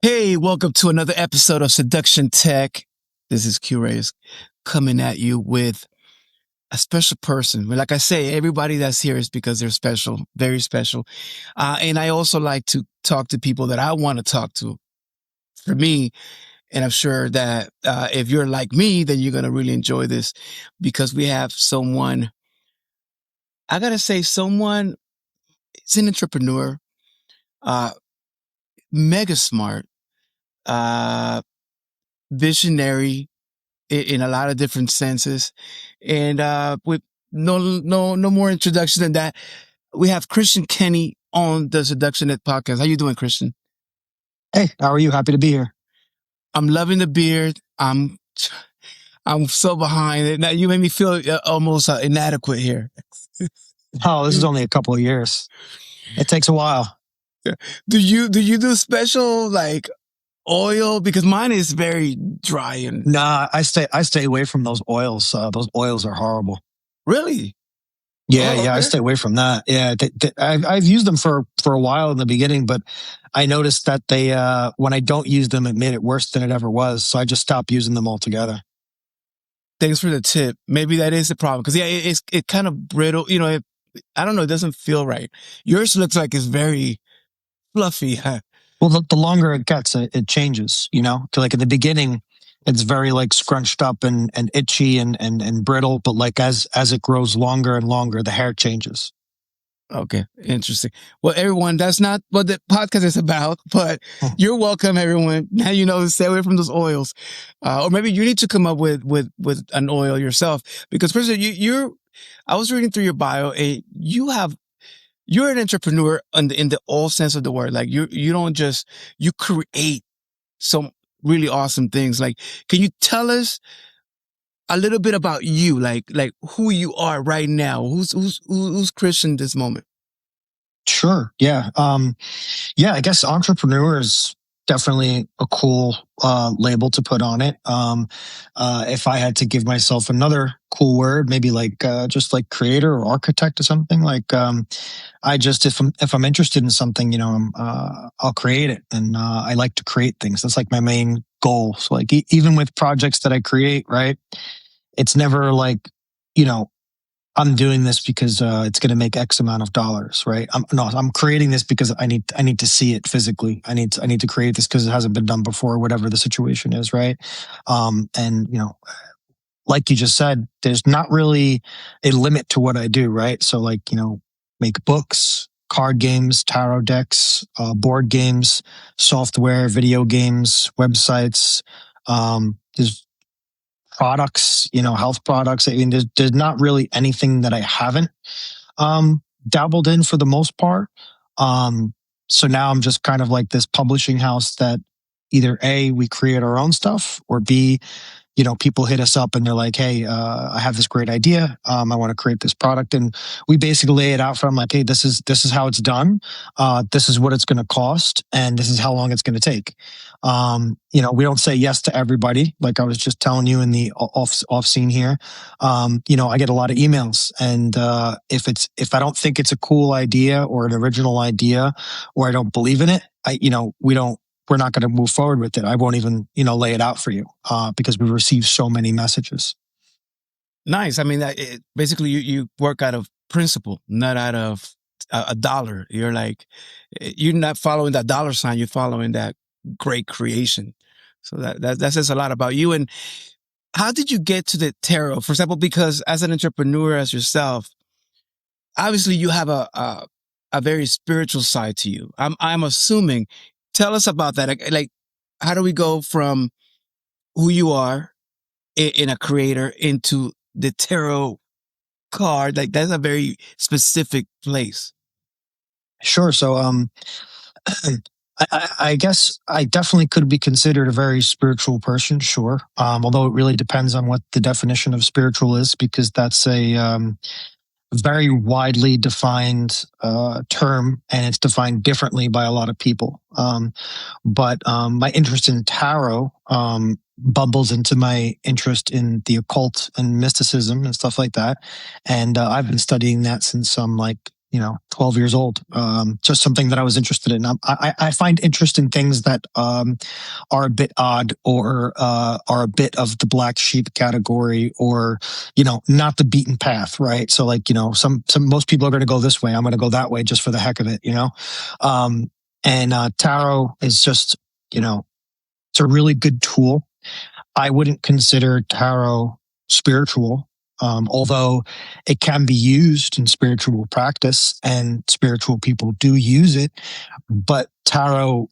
Hey, welcome to another episode of Seduction Tech. This is Keu Reyes coming at you with a special person. Like I say, everybody that's here is because they're special, very special. And I also like to talk to people that I want to talk to. For me, and I'm sure that if you're like me, then you're going to really enjoy this because we have someone, I got to say, someone, is an entrepreneur, mega smart, visionary in a lot of different senses. And with no more introduction than that, we have Christian Kenny on the SeductionEd Podcast. How you doing, Christian? Hey, how are you? Happy to be here. I'm loving the beard. I'm so behind it. Now you made me feel almost inadequate here. Oh, this is only a couple of years. It takes a while. Do you do special like oil? Because mine is very dry and. Nah, I stay away from those oils. Those oils are horrible. Really? Yeah, Oh, okay. I stay away from that. Yeah, I've used them for a while in the beginning, but I noticed that they when I don't use them, it made it worse than it ever was. So I just stopped using them altogether. Thanks for the tip. Maybe that is the problem. Because, yeah, it kind of brittle. You know, I don't know. It doesn't feel right. Yours looks like it's very fluffy. Huh? Well, the longer it gets, it changes, you know? Like in the beginning, it's very like scrunched up and itchy and brittle. But like as it grows longer and longer, the hair changes. Okay. Interesting. Well, everyone, that's not what the podcast is about, but you're welcome, everyone. Now you know to stay away from those oils. Or maybe you need to come up with an oil yourself. Because first, I was reading through your bio and you're an entrepreneur in the all sense of the word. Like you don't just, you create some really awesome things. Like, can you tell us a little bit about you? Like who you are right now? Who's Christian this moment? Sure. Yeah. I guess entrepreneur is definitely a cool label to put on it. If I had to give myself another cool word, maybe like just like creator or architect or something, like if I'm interested in something, you know, I'll create it, and I like to create things. That's like my main goal. So like even with projects that I create, right, it's never like, you know, I'm doing this because it's going to make X amount of dollars, right? I'm creating this because I need to see it physically. I need to create this because it hasn't been done before, whatever the situation is, right? And you know, like you just said, there's not really a limit to what I do, right? So like, you know, make books, card games, tarot decks, board games, software, video games, websites. There's products, you know, health products. I mean, there's not really anything that I haven't dabbled in for the most part. So now I'm just kind of like this publishing house that either A, we create our own stuff, or B, you know, people hit us up and they're like, hey, I have this great idea. I want to create this product. And we basically lay it out for them like, hey, this is how it's done. This is what it's going to cost. And this is how long it's going to take. You know, we don't say yes to everybody. Like I was just telling you in the off scene here. You know, I get a lot of emails, and if I don't think it's a cool idea or an original idea, or I don't believe in it, we're not going to move forward with it. I won't even, you know, lay it out for you because we receive so many messages. Nice. I mean, basically you work out of principle, not out of a dollar. You're like, you're not following that dollar sign. You're following that great creation. So that says a lot about you. And how did you get to the tarot? For example, because as an entrepreneur, as yourself, obviously you have a very spiritual side to you. I'm assuming. Tell us about that. Like, how do we go from who you are in a creator into the tarot card? Like, that's a very specific place. Sure. So, I guess I definitely could be considered a very spiritual person. Sure. Although it really depends on what the definition of spiritual is, because that's a very widely defined term, and it's defined differently by a lot of people. But my interest in tarot bubbles into my interest in the occult and mysticism and stuff like that. And I've been studying that since I'm like 12 years old. Just something that I was interested in. I find interest in things that are a bit odd, or are a bit of the black sheep category, or not the beaten path, right? So like most people are going to go this way. I'm going to go that way just for the heck of it, and tarot is just it's a really good tool. I wouldn't consider tarot spiritual, although it can be used in spiritual practice and spiritual people do use it. But tarot,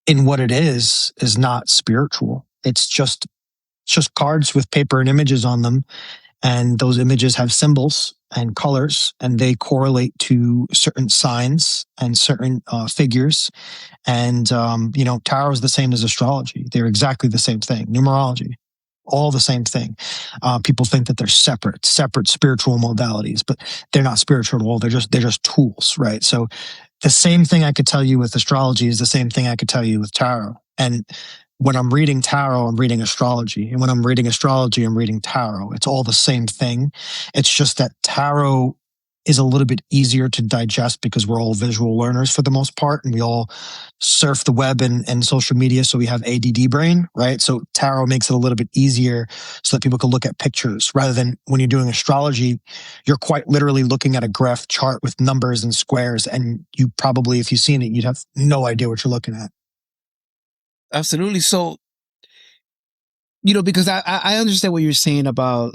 in what it is not spiritual. It's just cards with paper and images on them. And those images have symbols and colors, and they correlate to certain signs and certain figures. And, tarot is the same as astrology. They're exactly the same thing. Numerology, all the same thing. People think that they're separate spiritual modalities, but they're not spiritual at all. They're just tools, right? So the same thing I could tell you with astrology is the same thing I could tell you with tarot. And when I'm reading tarot, I'm reading astrology. And when I'm reading astrology, I'm reading tarot. It's all the same thing. It's just that tarot is a little bit easier to digest because we're all visual learners for the most part, and we all surf the web and social media, so we have ADD brain, right? So tarot makes it a little bit easier so that people can look at pictures, rather than when you're doing astrology, you're quite literally looking at a graph chart with numbers and squares, and you probably, if you've seen it, you'd have no idea what you're looking at. Absolutely. So, because I understand what you're saying about,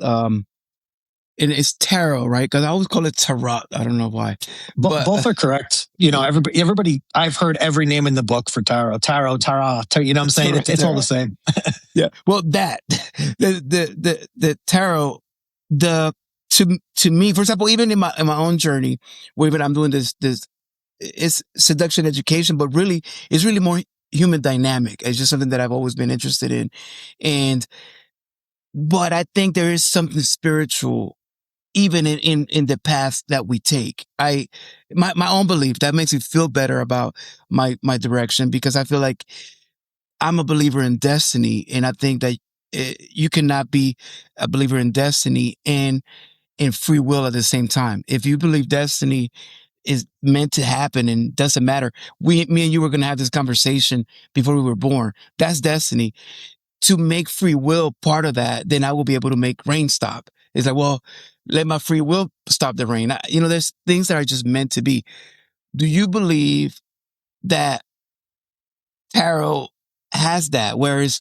and it's tarot, right? Because I always call it tarot. I don't know why. But both are correct. Everybody, I've heard every name in the book for tarot. Tarot, you know what I'm saying? It's all the same. Yeah. Well, the tarot, to me, for example, even in my own journey, where even I'm doing this, it's seduction education, but really, it's really more human dynamic. It's just something that I've always been interested in. But I think there is something spiritual even in the path that we take. My own belief that makes me feel better about my direction, because I feel like I'm a believer in destiny, and I think that you cannot be a believer in destiny and in free will at the same time. If you believe destiny is meant to happen and doesn't matter, me and you were going to have this conversation before we were born. That's destiny. To make free will part of that, then I will be able to make rain stop. It's like, well, let my free will stop the rain. There's things that are just meant to be. Do you believe that tarot has that, whereas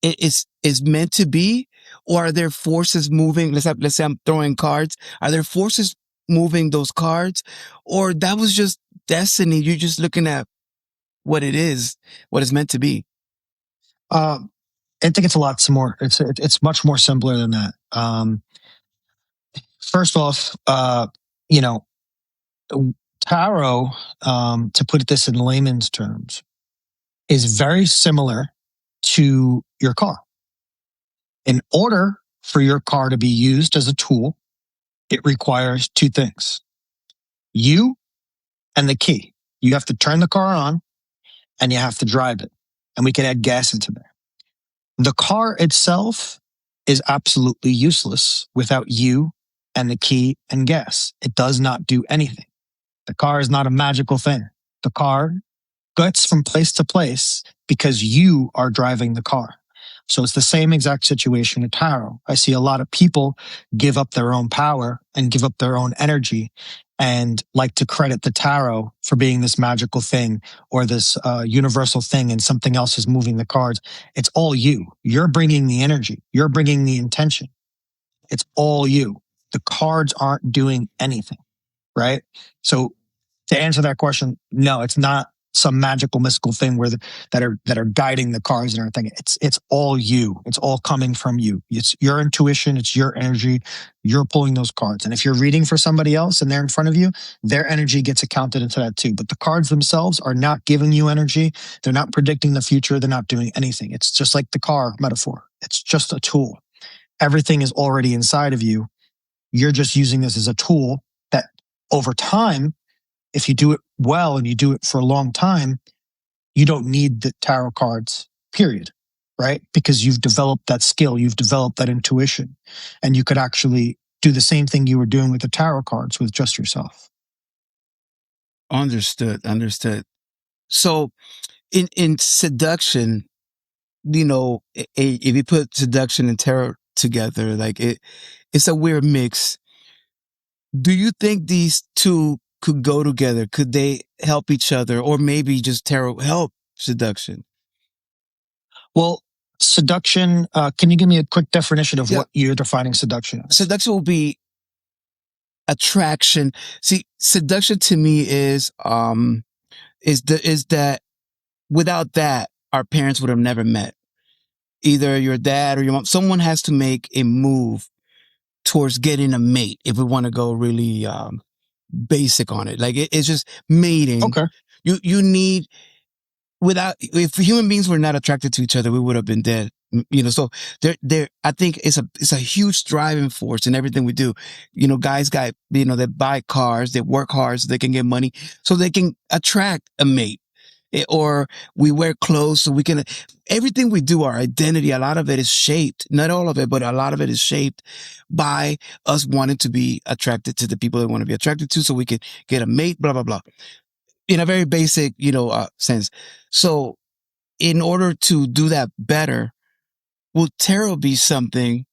it's meant to be? Or are there forces moving? Let's say I'm throwing cards. Are there forces moving those cards? Or that was just destiny? You're just looking at what it is, what it's meant to be. I think it's a lot more. It's much more simpler than that. First off, tarot, to put this in layman's terms, is very similar to your car. In order for your car to be used as a tool, it requires two things: you and the key. You have to turn the car on and you have to drive it. And we can add gas into there. The car itself is absolutely useless without you and the key and gas. It does not do anything. The car is not a magical thing. The car gets from place to place because you are driving the car. So it's the same exact situation with tarot. I see a lot of people give up their own power and give up their own energy and like to credit the tarot for being this magical thing or this universal thing, and something else is moving the cards. It's all you. You're bringing the energy. You're bringing the intention. It's all you. The cards aren't doing anything, right? So to answer that question, no, it's not some magical mystical thing that are guiding the cards and everything. It's all you. It's all coming from you. It's your intuition. It's your energy. You're pulling those cards. And if you're reading for somebody else and they're in front of you, their energy gets accounted into that too. But the cards themselves are not giving you energy. They're not predicting the future. They're not doing anything. It's just like the car metaphor. It's just a tool. Everything is already inside of you. You're just using this as a tool that over time, if you do it well and you do it for a long time, you don't need the tarot cards, period, right? Because you've developed that skill, you've developed that intuition, and you could actually do the same thing you were doing with the tarot cards with just yourself. Understood. So in seduction, if you put seduction and tarot together, like it's a weird mix. Do you think these two could go together? Could they help each other, or maybe just tarot help seduction? Well, seduction, can you give me a quick definition of Yeah. what you're defining seduction as? Seduction will be attraction. See, seduction to me is that without that, our parents would have never met. Either your dad or your mom, someone has to make a move towards getting a mate. If we want to go really basic on it, like it's just mating. Okay. You need, if human beings were not attracted to each other, we would have been dead. So I think it's a huge driving force in everything we do. Guys they buy cars, they work hard so they can get money, so they can attract a mate. Or we wear clothes so we can, everything we do, our identity, a lot of it is shaped, not all of it, but a lot of it is shaped by us wanting to be attracted to the people that we want to be attracted to so we can get a mate, blah, blah, blah. In a very basic, sense. So in order to do that better, will tarot be something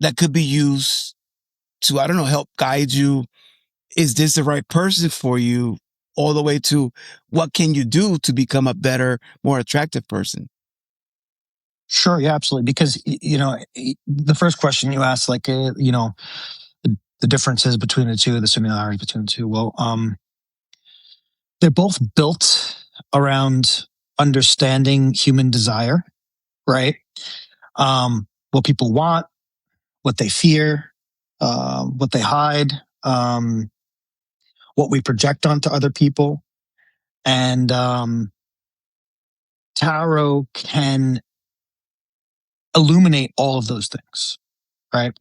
that could be used to, I don't know, help guide you? Is this the right person for you? All the way to what can you do to become a better, more attractive person? Sure. Yeah, absolutely. Because, the first question you asked, like, the differences between the two, the similarities between the two. Well, they're both built around understanding human desire, right? What people want, what they fear, what they hide, what we project onto other people. And tarot can illuminate all of those things, right?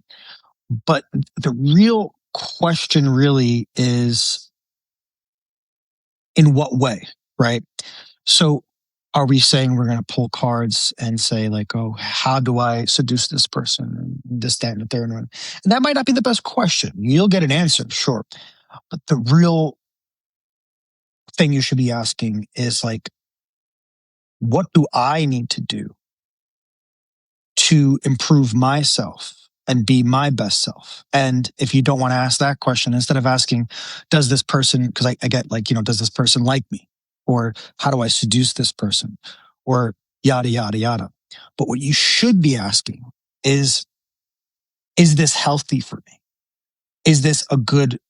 But the real question really is, in what way, right? So are we saying we're going to pull cards and say, like, oh, how do I seduce this person? And this, that, and the third one. And that might not be the best question. You'll get an answer, sure. But the real thing you should be asking is, like, what do I need to do to improve myself and be my best self? And if you don't want to ask that question, instead of asking, does this person, because I get, like, does this person like me? Or how do I seduce this person? Or yada, yada, yada. But what you should be asking is this healthy for me? Is this a good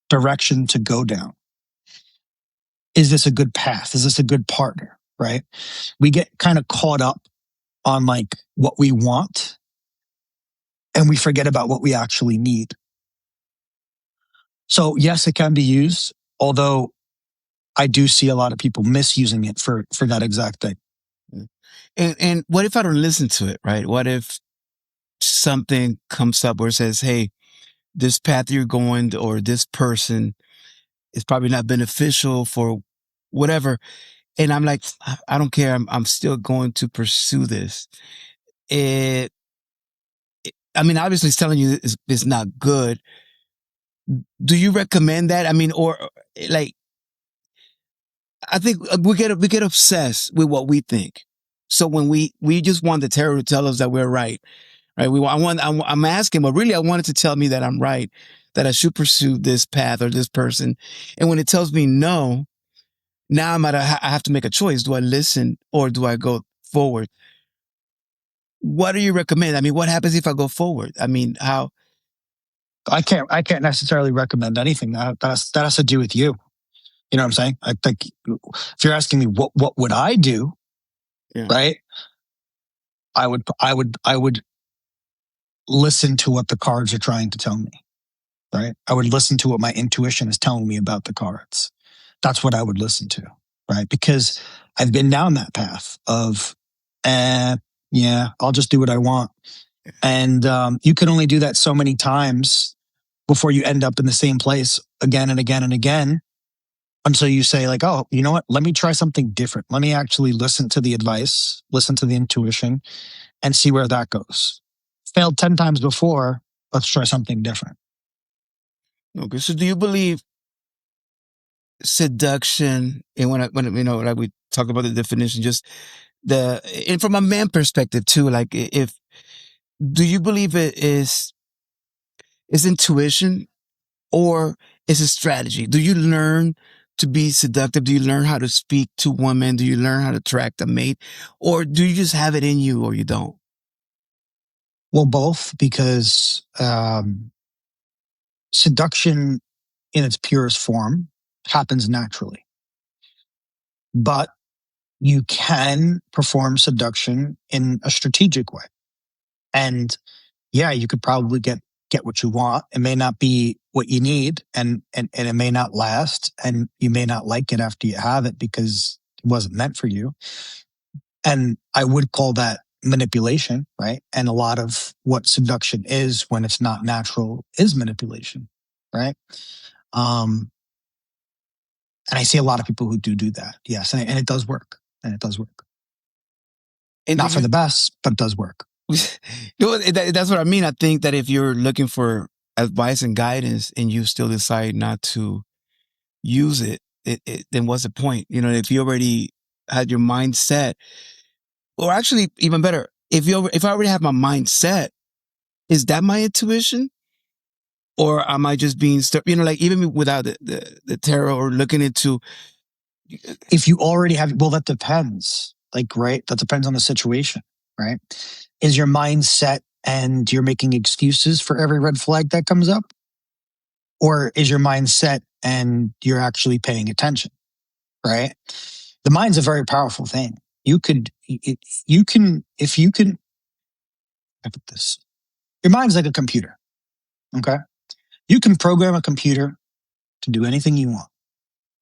direction to go down? Is this a good path? Is this a good partner? Right? We get kind of caught up on, like, what we want, and we forget about what we actually need. So yes, it can be used, although I do see a lot of people misusing it for that exact thing. And what if I don't listen to it, right? What if something comes up where it says, hey, this path you're going, or this person is probably not beneficial for whatever. And I'm like, I don't care. I'm still going to pursue this. Obviously it's telling you it's not good. Do you recommend that? Or like, I think we get obsessed with what we think. So when we just want the tarot to tell us that we're right. I'm asking, but really I want it to tell me that I'm right, that I should pursue this path or this person. And when it tells me no, now I have to make a choice. Do I listen or do I go forward? What do you recommend? What happens if I go forward? How? I can't necessarily recommend anything. That has to do with you. You know what I'm saying? I think if you're asking me what would I do, Yeah. right? I would listen to what the cards are trying to tell me, right? I would listen to what my intuition is telling me about the cards. That's what I would listen to, right? Because I've been down that path of, yeah, I'll just do what I want. And you can only do that so many times before you end up in the same place again and again and again, until you say, like, oh, you know what? Let me try something different. Let me actually listen to the advice, listen to the intuition, and see where that goes. Failed 10 times before. Let's try something different. Okay. So do you believe seduction, and when like we talked about the definition, just and from a man perspective too, like if do you believe it is intuition or is it strategy? Do you learn to be seductive? Do you learn how to speak to women? Do you learn how to attract a mate, or do you just have it in you, or you don't? Well, both, because seduction in its purest form happens naturally. But you can perform seduction in a strategic way. And yeah, you could probably get what you want. It may not be what you need, and it may not last, and you may not like it after you have it because it wasn't meant for you. And I would call that manipulation, right? And a lot of what seduction is when it's not natural is manipulation, right? And I see a lot of people who do that. Yes. And it does work. And it does work. And not for the best, but it does work. That's what I mean. I think that if you're looking for advice and guidance and you still decide not to use it, then what's the point? You know, if you already had your mind set, or actually even better, if I already have my mind set, is that my intuition? Or am I just being, like even without the tarot or looking into? If you already have, well, that depends. Like, right? That depends on the situation, right? Is your mind set and you're making excuses for every red flag that comes up? Or is your mind set and you're actually paying attention, right? The mind's a very powerful thing. I put this, your mind's like a computer, okay? You can program a computer to do anything you want.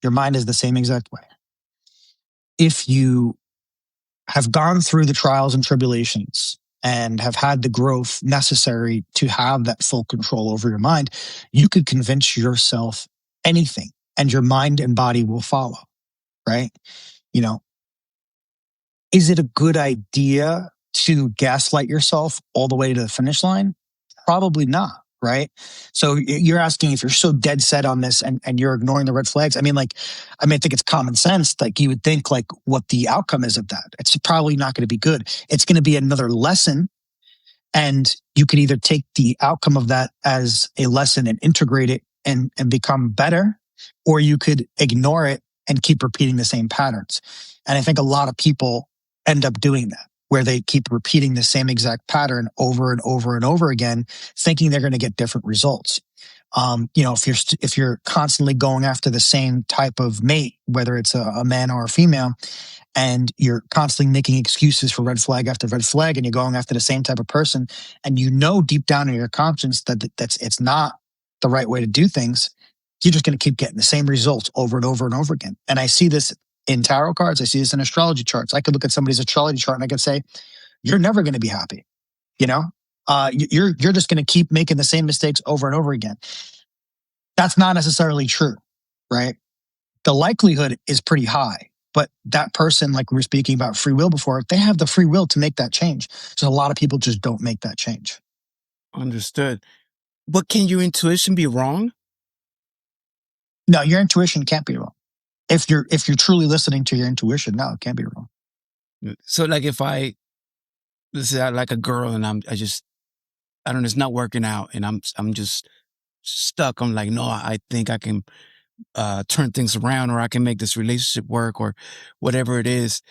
Your mind is the same exact way. If you have gone through the trials and tribulations and have had the growth necessary to have that full control over your mind, you could convince yourself anything and your mind and body will follow, right? You know, is it a good idea to gaslight yourself all the way to the finish line? Probably not, right? So you're asking if you're so dead set on this and you're ignoring the red flags. I think it's common sense. Like you would think like what the outcome is of that. It's probably not going to be good. It's going to be another lesson. And you could either take the outcome of that as a lesson and integrate it and become better, or you could ignore it and keep repeating the same patterns. And I think a lot of people end up doing that, where they keep repeating the same exact pattern over and over and over again, thinking they're going to get different results. If you're constantly going after the same type of mate, whether it's a man or a female, and you're constantly making excuses for red flag after red flag, and you're going after the same type of person, and you know deep down in your conscience that it's not the right way to do things, you're just going to keep getting the same results over and over and over again. And I see this in tarot cards. I see this in astrology charts. I could look at somebody's astrology chart and I could say, you're never going to be happy. You're just going to keep making the same mistakes over and over again. That's not necessarily true, right? The likelihood is pretty high, but that person, like we were speaking about free will before, they have the free will to make that change. So a lot of people just don't make that change. Understood. But can your intuition be wrong? No, your intuition can't be wrong. If you're truly listening to your intuition, no, it can't be wrong. So like if I like a girl and I don't know, it's not working out and I'm just stuck. I'm like, no, I think I can turn things around, or I can make this relationship work, or whatever it is.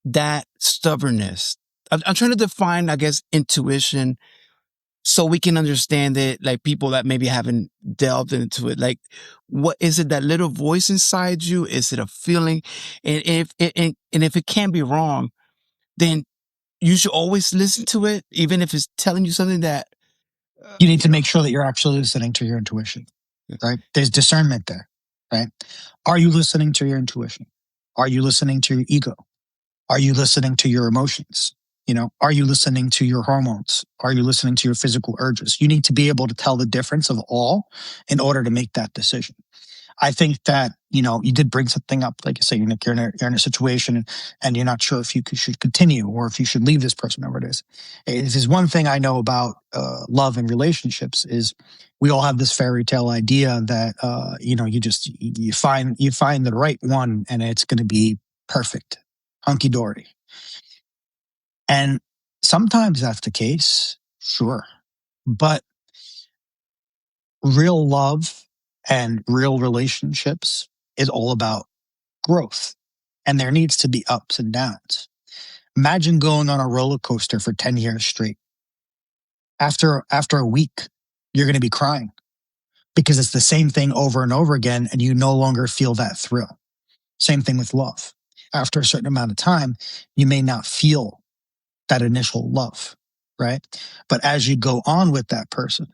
That stubbornness. I'm trying to define, I guess, intuition so we can understand it, like people that maybe haven't delved into it. Like, what is it, that little voice inside you? Is it a feeling? And if it can be wrong, then you should always listen to it, even if it's telling you something that you need to make sure that you're actually listening to your intuition, right? There's discernment there, right? Are you listening to your intuition? Are you listening to your ego? Are you listening to your emotions? Are you listening to your hormones? Are you listening to your physical urges? You need to be able to tell the difference of all in order to make that decision. I think that, you did bring something up, like you say, Nick, you're in a situation and you're not sure if you should continue or if you should leave this person, whatever it is. This is one thing I know about love and relationships is we all have this fairy tale idea that, you find the right one and it's going to be perfect, hunky dory. And sometimes that's the case, sure. But real love and real relationships is all about growth. And there needs to be ups and downs. Imagine going on a roller coaster for 10 years straight. After a week, you're going to be crying because it's the same thing over and over again, and you no longer feel that thrill. Same thing with love. After a certain amount of time, you may not feel that initial love, right? But as you go on with that person,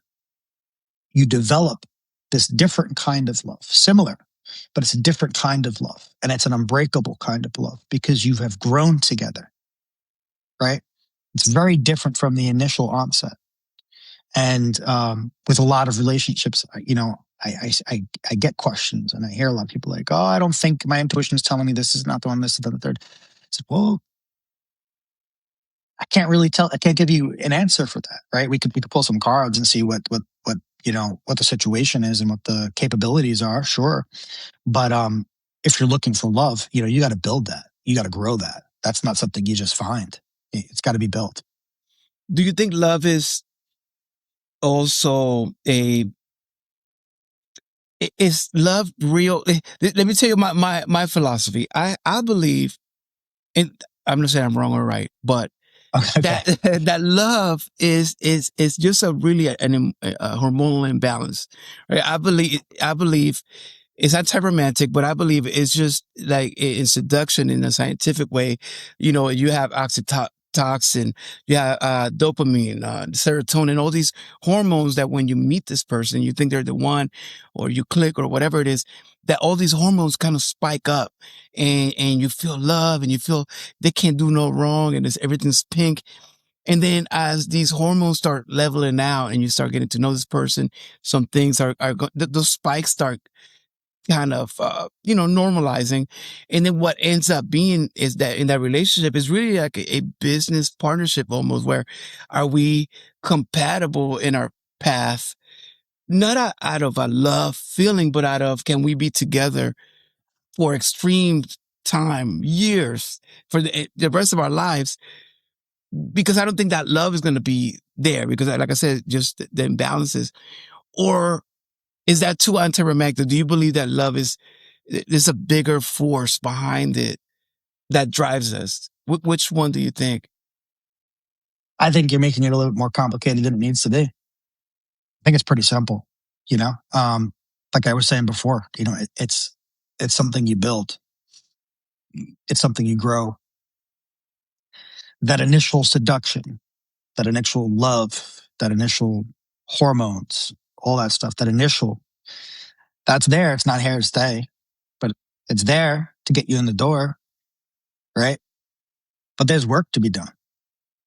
you develop this different kind of love, similar, but it's a different kind of love. And it's an unbreakable kind of love because you have grown together, right? It's very different from the initial onset. And with a lot of relationships, I get questions and I hear a lot of people like, oh, I don't think my intuition is telling me this is not the one, this is the third. I said, well, I can't really tell. I can't give you an answer for that, right? We could pull some cards and see what the situation is and what the capabilities are, sure. But if you're looking for love, you got to build that. You got to grow that. That's not something you just find. It's got to be built. Do you think love is also is love real? Let me tell you my philosophy. I believe, and I'm not saying I'm wrong or right, but Okay. that love is just a hormonal imbalance, right? I believe it's not type romantic, but I believe it's just like in seduction in a scientific way. You have oxytocin, you have dopamine, serotonin, all these hormones that when you meet this person, you think they're the one, or you click or whatever it is, that all these hormones kind of spike up and you feel love and you feel they can't do no wrong and everything's pink. And then as these hormones start leveling out and you start getting to know this person, some things those spikes start kind of, normalizing. And then what ends up being is that in that relationship is really like a business partnership almost, where are we compatible in our path, not out of a love feeling, but out of, can we be together for extreme time, years, for the rest of our lives? Because I don't think that love is going to be there because, like I said, just the imbalances. Or is that too anti-romantic? Do you believe that love there's a bigger force behind it that drives us? Which one do you think? I think you're making it a little bit more complicated than it needs to be. I think it's pretty simple, like I was saying before, it's something you build. It's something you grow. That initial seduction, that initial love, that initial hormones, all that stuff, that's there. It's not here to stay, but it's there to get you in the door, right? But there's work to be done,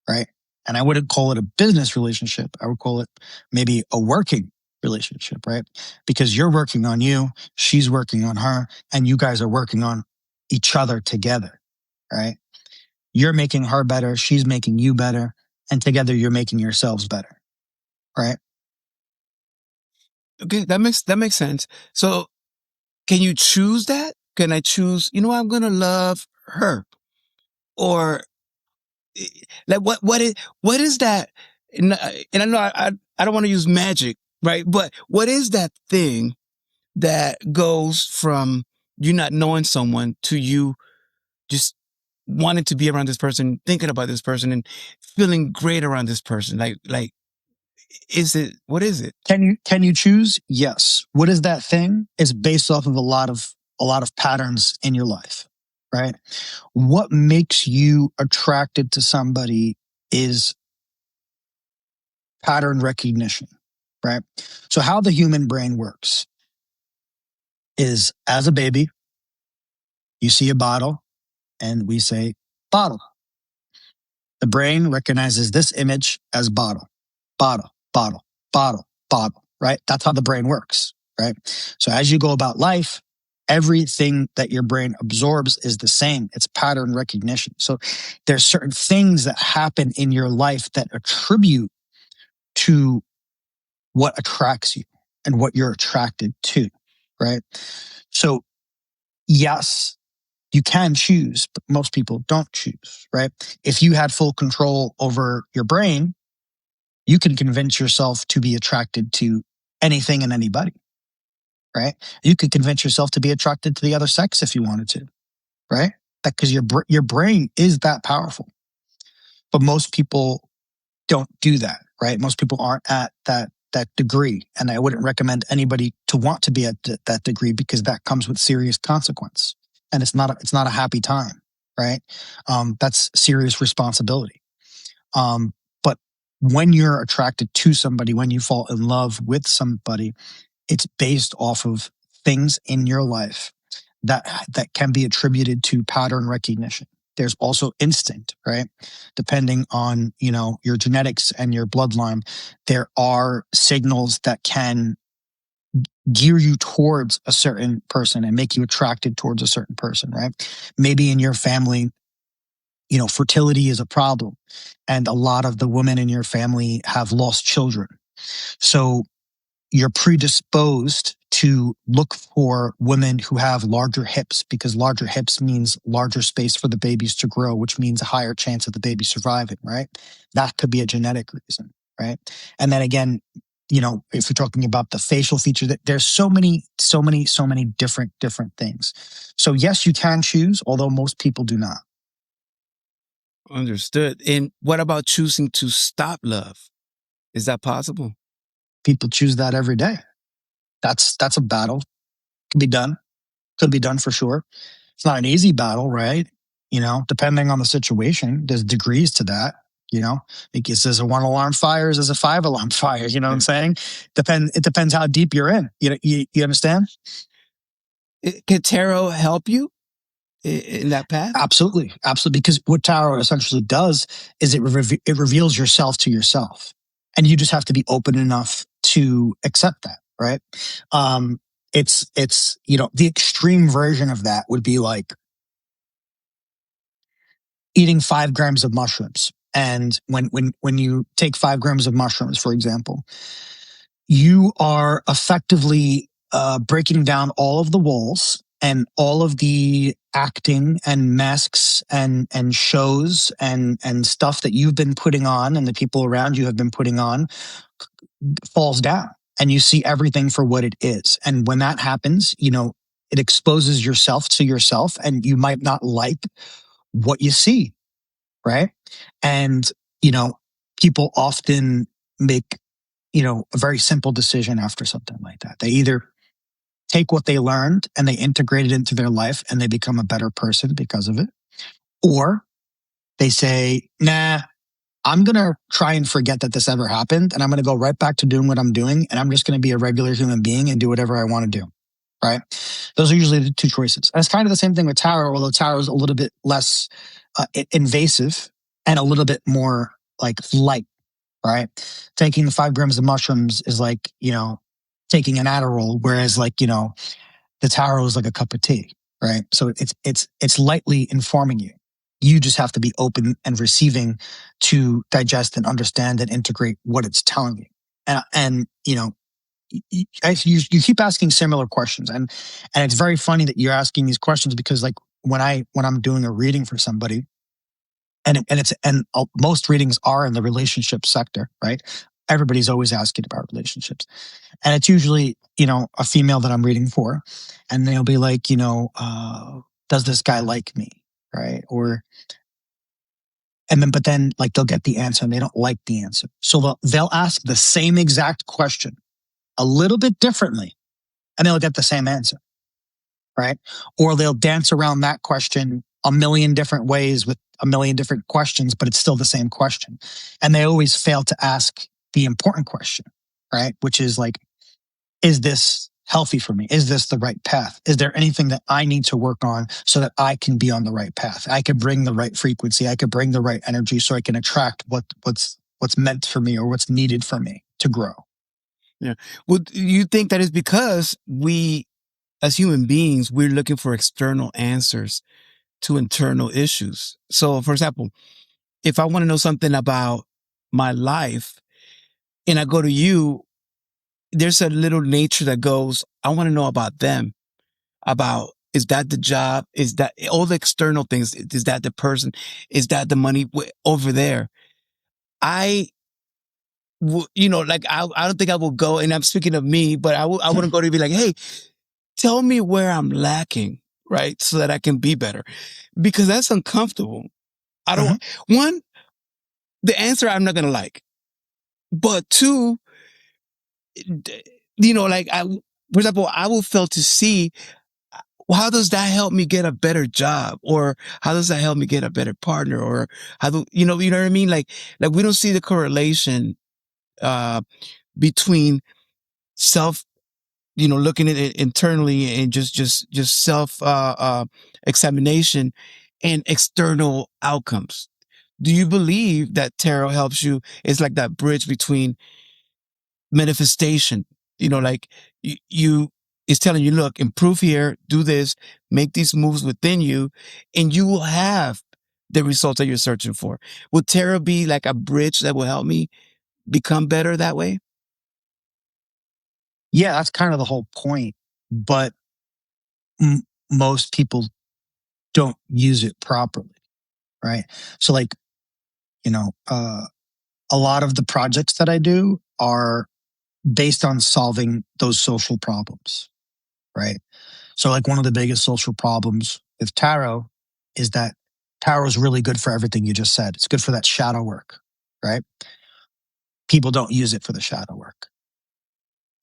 right? And I wouldn't call it a business relationship. I would call it maybe a working relationship, right? Because you're working on you, she's working on her, and you guys are working on each other together, right? You're making her better, she's making you better, and together you're making yourselves better, right? Okay, that makes sense. So can you choose that? Can I choose, I'm going to love her? Or like what is that? And I know I don't want to use magic, right? But what is that thing that goes from you not knowing someone to you just wanting to be around this person, thinking about this person, and feeling great around this person? Like, what is it? Can you choose? Yes. What is that thing? Is based off of a lot of patterns in your life, right? What makes you attracted to somebody is pattern recognition, right? So how the human brain works is, as a baby, you see a bottle and we say bottle. The brain recognizes this image as bottle, bottle, bottle, bottle, bottle, right? That's how the brain works. right? So as you go about life, everything that your brain absorbs is the same. It's pattern recognition. So there's certain things that happen in your life that attribute to what attracts you and what you're attracted to, right? So yes, you can choose, but most people don't choose, right? If you had full control over your brain, you can convince yourself to be attracted to anything and anybody, right? You could convince yourself to be attracted to the other sex if you wanted to, right? Because your brain is that powerful. But most people don't do that, right? Most people aren't at that degree, and I wouldn't recommend anybody to want to be at that degree, because that comes with serious consequence, and it's not a happy time, right? That's serious responsibility. But when you're attracted to somebody, when you fall in love with somebody, it's based off of things in your life that can be attributed to pattern recognition. There's also instinct, right? Depending on, your genetics and your bloodline, there are signals that can gear you towards a certain person and make you attracted towards a certain person, right? Maybe in your family, fertility is a problem, and a lot of the women in your family have lost children. So you're predisposed to look for women who have larger hips, because larger hips means larger space for the babies to grow, which means a higher chance of the baby surviving, right? That could be a genetic reason, right? And then again, if you're talking about the facial feature, that there's so many different things. So yes, you can choose, although most people do not. Understood. And what about choosing to stop love? Is that possible? People choose that every day. That's a battle. Could be done for sure. It's not an easy battle, right? Depending on the situation, there's degrees to that. Because there's a 1 alarm fire, there's a 5 alarm fire. You know what I'm saying? It depends how deep you're in. You understand? Can tarot help you in that path? Absolutely. Because what tarot essentially does is it reveals yourself to yourself, and you just have to be open enough to accept that, right? It's the extreme version of that would be like eating 5 grams of mushrooms. And when you take 5 grams of mushrooms, for example, you are effectively breaking down all of the walls and all of the acting and masks and shows and stuff that you've been putting on and the people around you have been putting on falls down, and you see everything for what it is. And when that happens, it exposes yourself to yourself, and you might not like what you see, right? And, people often make, a very simple decision after something like that. They either take what they learned and they integrate it into their life and they become a better person because of it, or they say, nah, I'm going to try and forget that this ever happened, and I'm going to go right back to doing what I'm doing, and I'm just going to be a regular human being and do whatever I want to do, right? Those are usually the two choices. And it's kind of the same thing with tarot, although tarot is a little bit less invasive and a little bit more like light, right? Taking 5 grams of mushrooms is like, taking an Adderall, whereas the tarot is like a cup of tea, right? So it's lightly informing you. You just have to be open and receiving to digest and understand and integrate what it's telling you. And you keep asking similar questions, and it's very funny that you're asking these questions, because like when I'm doing a reading for somebody, and most readings are in the relationship sector, right? Everybody's always asking about relationships, and it's usually a female that I'm reading for, and they'll be like, does this guy like me, right? But then like they'll get the answer and they don't like the answer, so they'll ask the same exact question a little bit differently, and they'll get the same answer, right? Or they'll dance around that question a million different ways with a million different questions, but it's still the same question. And they always fail to ask the important question, right? Which is like, is this healthy for me? Is this the right path? Is there anything that I need to work on so that I can be on the right path? I could bring the right frequency. I could bring the right energy so I can attract what's meant for me or what's needed for me to grow. Yeah. Well, you think that is because we, as human beings, we're looking for external answers to internal issues. So, for example, if I want to know something about my life and I go to you, there's a little nature that goes, I want to know about them, about, is that the job? Is that all the external things? Is that the person? Is that the money over there? I, like, I don't think I will go, and I'm speaking of me, but I wouldn't go to be like, hey, tell me where I'm lacking, right? So that I can be better, because that's uncomfortable. I don't, one, the answer I'm not going to like, but two, like for example, I will fail to see, well, how does that help me get a better job? Or how does that help me get a better partner? Or how do, you know what I mean? Like we don't see the correlation, between self, looking at it internally and just self, examination and external outcomes. Do you believe that tarot helps you? It's like that bridge between manifestation, like you is telling you, look, improve here, do this, make these moves within you, and you will have the results that you're searching for. Will tarot be like a bridge that will help me become better that way? Yeah, that's kind of the whole point. But most people don't use it properly, right? So, like, a lot of the projects that I do are based on solving those social problems, right? So, like, one of the biggest social problems with tarot is that tarot is really good for everything you just said. It's good for that shadow work, right? People don't use it for the shadow work.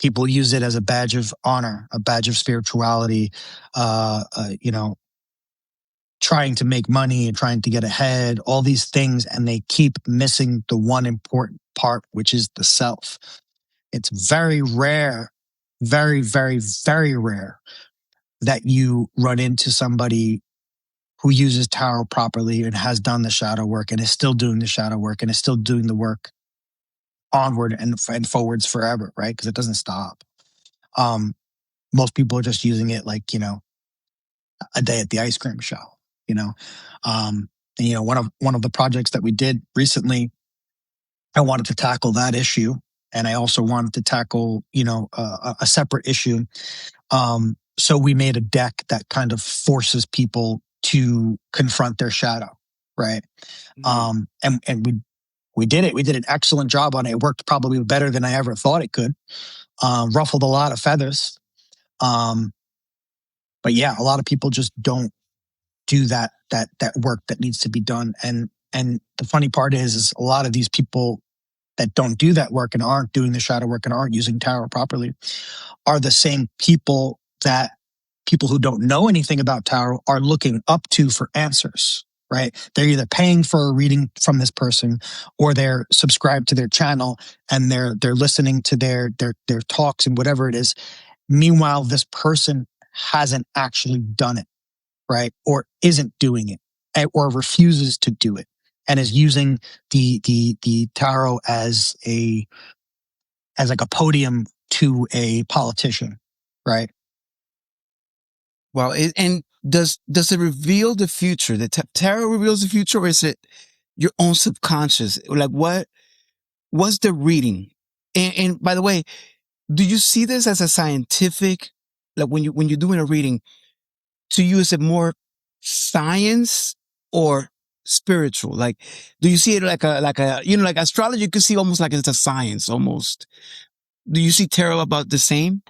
People use it as a badge of honor, a badge of spirituality, trying to make money and trying to get ahead, all these things, and they keep missing the one important part, which is the self. It's very rare, very, very, very rare that you run into somebody who uses tarot properly and has done the shadow work and is still doing the shadow work and is still doing the work onward and forwards forever, right? Because it doesn't stop. Most people are just using it like, a day at the ice cream shop, and one of the projects that we did recently, I wanted to tackle that issue, and I also wanted to tackle a separate issue. So we made a deck that kind of forces people to confront their shadow, right? And we did it. We did an excellent job on it. It worked probably better than I ever thought it could. Ruffled a lot of feathers. But yeah, a lot of people just don't do that work that needs to be done. And the funny part is a lot of these people that don't do that work and aren't doing the shadow work and aren't using tarot properly are the same people that people who don't know anything about tarot are looking up to for answers, right? They're either paying for a reading from this person or they're subscribed to their channel and they're listening to their talks and whatever it is. Meanwhile, this person hasn't actually done it, right? Or isn't doing it, or refuses to do it, and is using the tarot as like a podium to a politician, right? Well, and does it reveal the future? The tarot reveals the future, or is it your own subconscious? Like what's the reading? And by the way, do you see this as a scientific, like when you're doing a reading, to you, is it more science or spiritual? Like, do you see it like like astrology, you could see almost like it's a science almost. Do you see tarot about the same?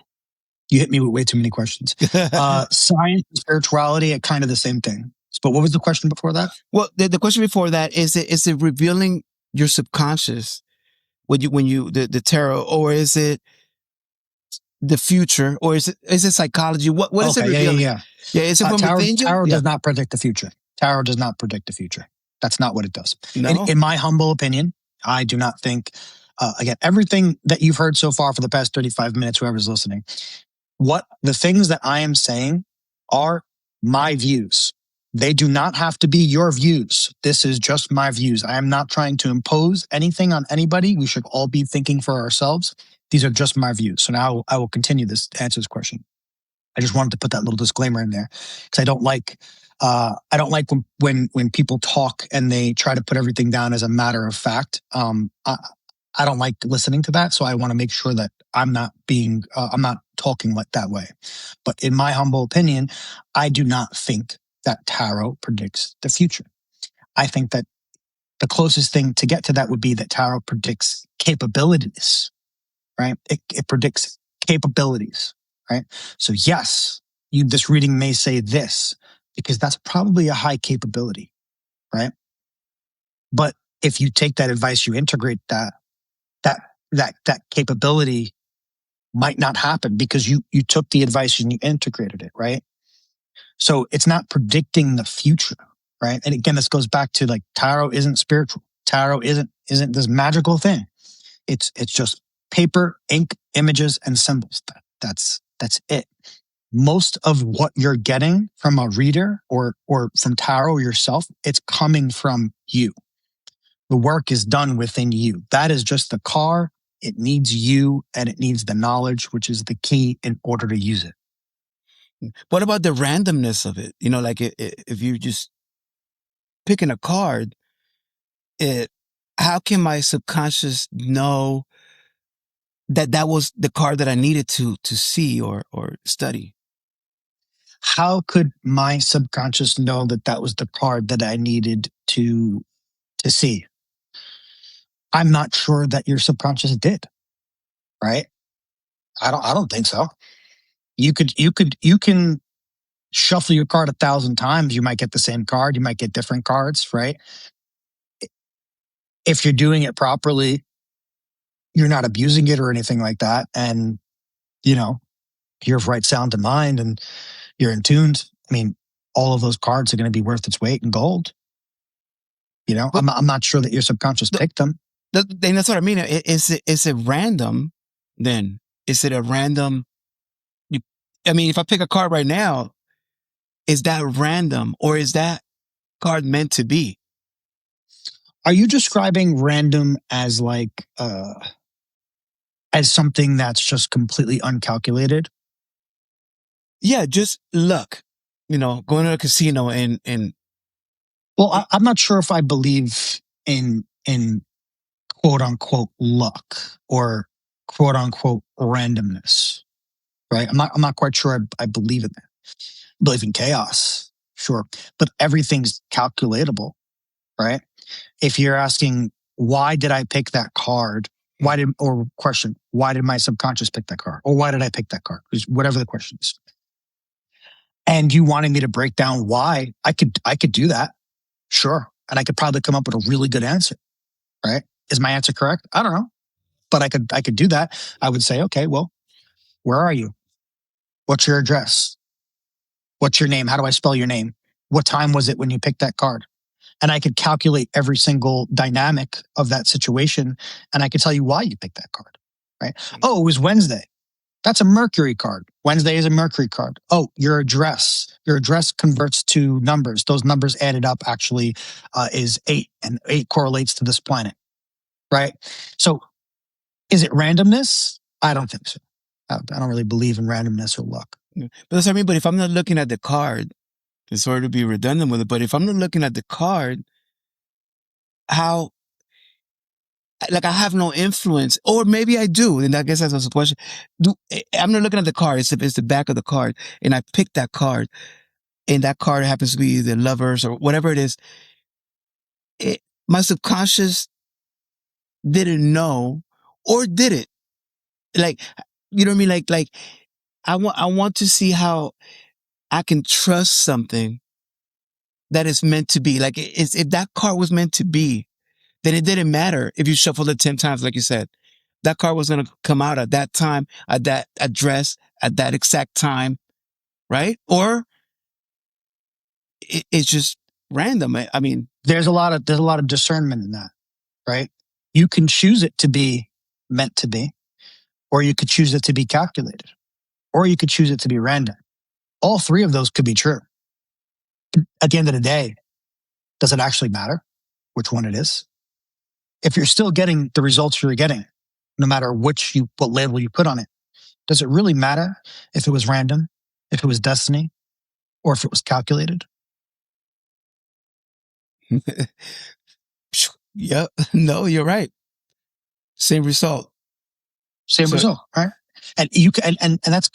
You hit me with way too many questions. Science and spirituality are kind of the same thing. But what was the question before that? Well, the question before that is it revealing your subconscious when you the tarot, or is it the future, or is it psychology? What is it revealing? Yeah. Is it from within you? Tarot does not predict the future. Tarot does not predict the future. That's not what it does. No? In my humble opinion, I do not think, again, everything that you've heard so far for the past 35 minutes, whoever's listening, the things that I am saying are my views. They do not have to be your views. This is just my views. I am not trying to impose anything on anybody. We should all be thinking for ourselves. These are just my views. So now I will continue this to answer this question. I just wanted to put that little disclaimer in there because I don't like when people talk and they try to put everything down as a matter of fact. I don't like listening to that, so I want to make sure that I'm not talking like that way. But in my humble opinion, I do not think that tarot predicts the future. I think that the closest thing to get to that would be that tarot predicts capabilities, right? It predicts capabilities, right? So yes, this reading may say this because that's probably a high capability, right? But if you take that advice, you integrate that capability might not happen because you took the advice and you integrated it, right? So it's not predicting the future, right? And again, this goes back to like tarot isn't spiritual. Tarot isn't this magical thing. It's just paper, ink, images, and symbols. That's it. Most of what you're getting from a reader or from tarot yourself, it's coming from you. The work is done within you. That is just the car. It needs you and it needs the knowledge, which is the key in order to use it. What about the randomness of it? Like if you just picking a card, how can my subconscious know that was the card that I needed to see or study? How could my subconscious know that was the card that I needed to see? I'm not sure that your subconscious did, right? I don't think so. You can shuffle your card 1,000 times. You might get the same card. You might get different cards, right? If you're doing it properly, you're not abusing it or anything like that. And, you're of right sound to mind and you're in tuned. I mean, all of those cards are going to be worth its weight in gold. I'm not sure that your subconscious picked them. That's what I mean. Is it random then? Is it a random? If I pick a card right now, is that random or is that card meant to be? Are you describing random as like as something that's just completely uncalculated? Yeah, just luck. Going to a casino and well, I'm not sure if I believe in quote unquote luck or quote unquote randomness, right? I'm not quite sure I believe in that. I believe in chaos, sure, but everything's calculatable, right? If you're asking why did I pick that card, why did my subconscious pick that card, or why did I pick that card? Whatever the question is, and you wanting me to break down why, I could do that, sure, and I could probably come up with a really good answer, right? Is my answer correct? I don't know, but I could do that. I would say, okay, well, where are you? What's your address? What's your name? How do I spell your name? What time was it when you picked that card? And I could calculate every single dynamic of that situation. And I could tell you why you picked that card, right? Oh, it was Wednesday. That's a Mercury card. Wednesday is a Mercury card. Oh, your address converts to numbers. Those numbers added up actually is 8, and 8 correlates to this planet, right? So is it randomness? I don't think so. I don't really believe in randomness or luck. But that's what I mean. But if I'm not looking at the card, it's sort of be redundant with it. But if I'm not looking at the card, how? Like I have no influence, or maybe I do. And I guess that's the question. I'm not looking at the card. It's the back of the card, and I pick that card, and that card happens to be the Lovers or whatever it is. My subconscious didn't know, or did it? Like, you know what I mean? Like I want to see how I can trust something that is meant to be. Like if that card was meant to be, then it didn't matter if you shuffled it 10 times, like you said. That card was going to come out at that time, at that address, at that exact time, right? Or it's just random. I mean, there's a lot of discernment in that, right? You can choose it to be meant to be, or you could choose it to be calculated, or you could choose it to be random. All three of those could be true. At the end of the day, does it actually matter which one it is? If you're still getting the results you're getting, no matter what label you put on it. Does it really matter if it was random, if it was destiny, or if it was calculated? Yep. No, you're right. Same result. Same result, right? And you can, and that's,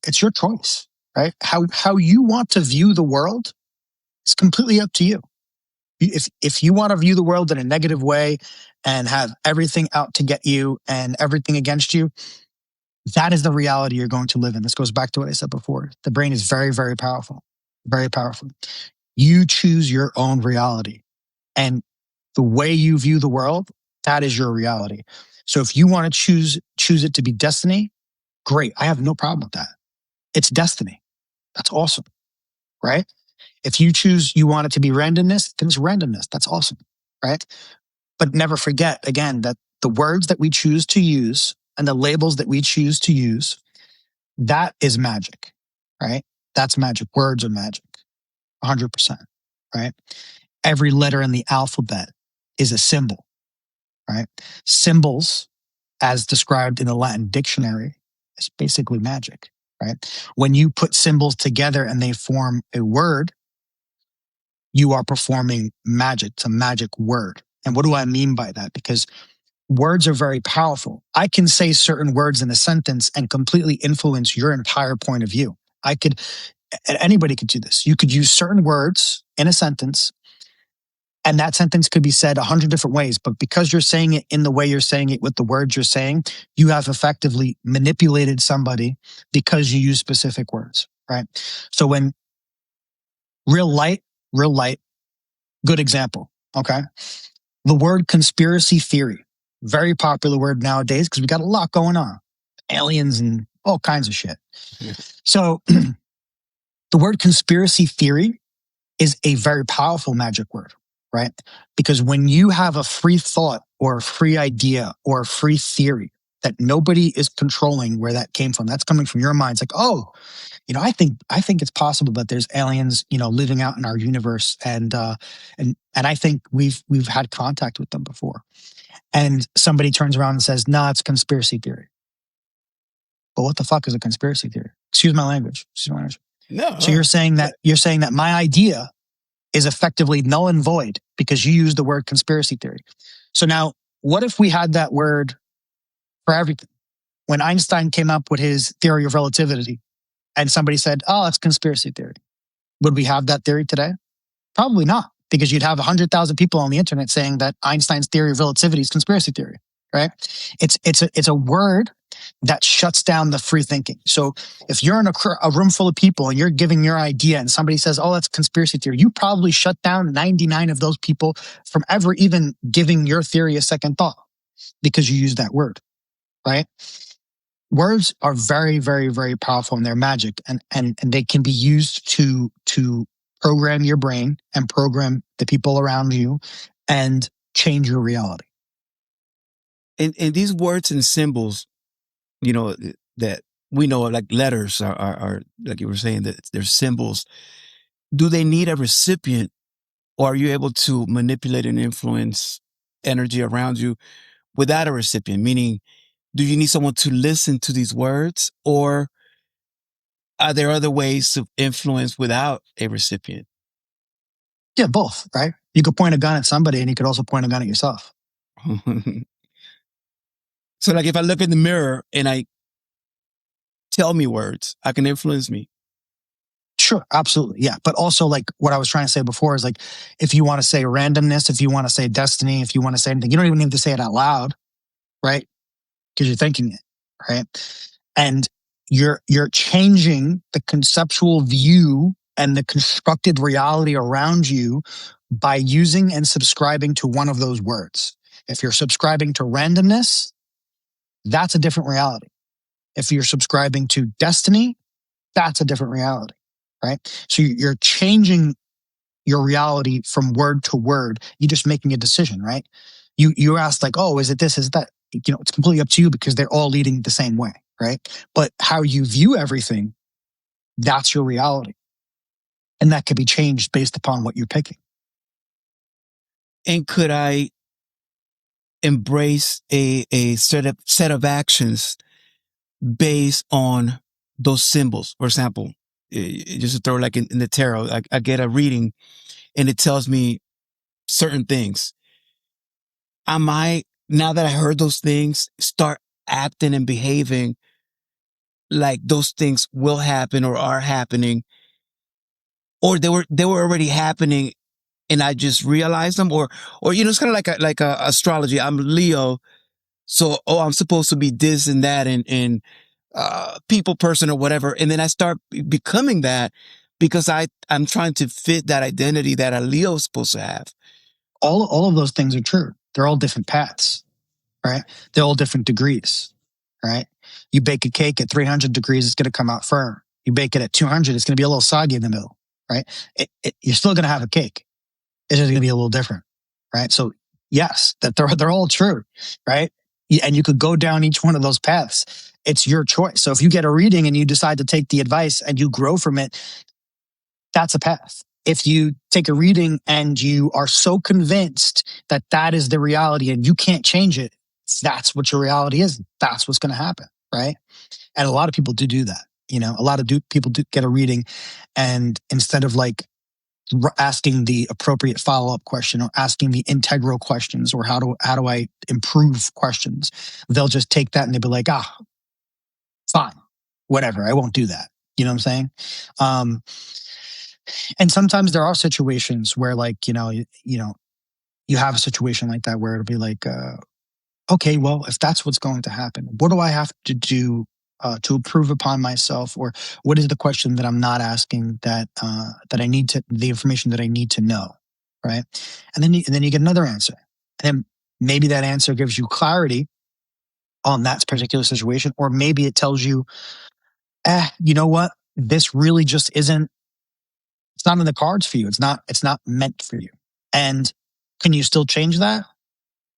it's your choice, right? How you want to view the world is completely up to you. If you want to view the world in a negative way and have everything out to get you and everything against you, that is the reality you're going to live in. This goes back to what I said before. The brain is very, very powerful, very powerful. You choose your own reality, and the way you view the world, that is your reality. So if you want to choose it to be destiny, great. I have no problem with that. It's destiny. That's awesome, right? If you choose you want it to be randomness, then it's randomness. That's awesome, right? But never forget, again, that the words that we choose to use and the labels that we choose to use, that is magic, right? That's magic. Words are magic, 100%, right? Every letter in the alphabet is a symbol, right? Symbols, as described in the Latin dictionary, is basically magic, right? When you put symbols together and they form a word, you are performing magic. It's a magic word. And what do I mean by that? Because words are very powerful. I can say certain words in a sentence and completely influence your entire point of view. Anybody could do this. You could use certain words in a sentence, and that sentence could be said 100 different ways. But because you're saying it in the way you're saying it with the words you're saying, you have effectively manipulated somebody because you use specific words, right? So when real light, good example, okay? The word conspiracy theory, very popular word nowadays because we got a lot going on. Aliens and all kinds of shit. So the word conspiracy theory is a very powerful magic word, right? Because when you have a free thought or a free idea or a free theory that nobody is controlling where that came from, that's coming from your mind. It's like, oh, I think it's possible that there's aliens, living out in our universe, and I think we've had contact with them before. And somebody turns around and says, "No, it's conspiracy theory." But what the fuck is a conspiracy theory? Excuse my language. No. So you're saying that my idea is effectively null and void because you use the word conspiracy theory. So now, what if we had that word for everything? When Einstein came up with his theory of relativity, and somebody said, "Oh, it's conspiracy theory," would we have that theory today? Probably not, because you'd have 100,000 people on the internet saying that Einstein's theory of relativity is conspiracy theory, right? It's a word that shuts down the free thinking. So if you're in a room full of people and you're giving your idea and somebody says, "Oh, that's conspiracy theory," you probably shut down 99 of those people from ever even giving your theory a second thought because you use that word, right? Words are very, very, very powerful, and they're magic, and they can be used to program your brain and program the people around you and change your reality. And these words and symbols, that we know, like letters are like you were saying, that they're symbols. Do they need a recipient, or are you able to manipulate and influence energy around you without a recipient? Meaning, do you need someone to listen to these words, or are there other ways to influence without a recipient? Yeah, both, right? You could point a gun at somebody and you could also point a gun at yourself. So like if I look in the mirror and I tell me words, I can influence me. Sure, absolutely. Yeah. But also, like what I was trying to say before is, like, if you want to say randomness, if you want to say destiny, if you want to say anything, you don't even need to say it out loud, right? Because you're thinking it, right? And you're changing the conceptual view and the constructed reality around you by using and subscribing to one of those words. If you're subscribing to randomness, that's a different reality. If you're subscribing to destiny, that's a different reality, right? So you're changing your reality from word to word. You're just making a decision, right? You asked, like, "Oh, is it this, is it that?" It's completely up to you because they're all leading the same way, right? But how you view everything, that's your reality. And that could be changed based upon what you're picking. And could I embrace a set of actions based on those symbols. For example, just to throw like in the tarot, I get a reading and it tells me certain things. I might, now that I heard those things, start acting and behaving like those things will happen or are happening, or they were already happening and I just realized them, or it's kind of like a astrology. I'm Leo, so I'm supposed to be this and that and people person or whatever, and then I start becoming that because I'm trying to fit that identity that a Leo is supposed to have. All of those things are true. They're all different paths, right? They're all different degrees, right? You bake a cake at 300 degrees, it's going to come out firm. You bake it at 200, it's going to be a little soggy in the middle, right? You're still going to have a cake. It's just going to be a little different, right? So yes, that they're all true, right? And you could go down each one of those paths. It's your choice. So if you get a reading and you decide to take the advice and you grow from it, that's a path. If you take a reading and you are so convinced that that is the reality and you can't change it, that's what your reality is. That's what's going to happen, right? And a lot of people do that. A lot of people do get a reading, and instead of like asking the appropriate follow-up question or asking the integral questions or how do I improve questions, they'll just take that and they'll be like, fine, whatever, I won't do that. You know what I'm saying? And sometimes there are situations where, like, you have a situation like that where it'll be like, okay, well, if that's what's going to happen, what do I have to do to improve upon myself? Or what is the question that I'm not asking that I need to, the information that I need to know, right? And then you get another answer. And then maybe that answer gives you clarity on that particular situation. Or maybe it tells you, you know what? This really just isn't, it's not in the cards for you. It's not meant for you. And can you still change that?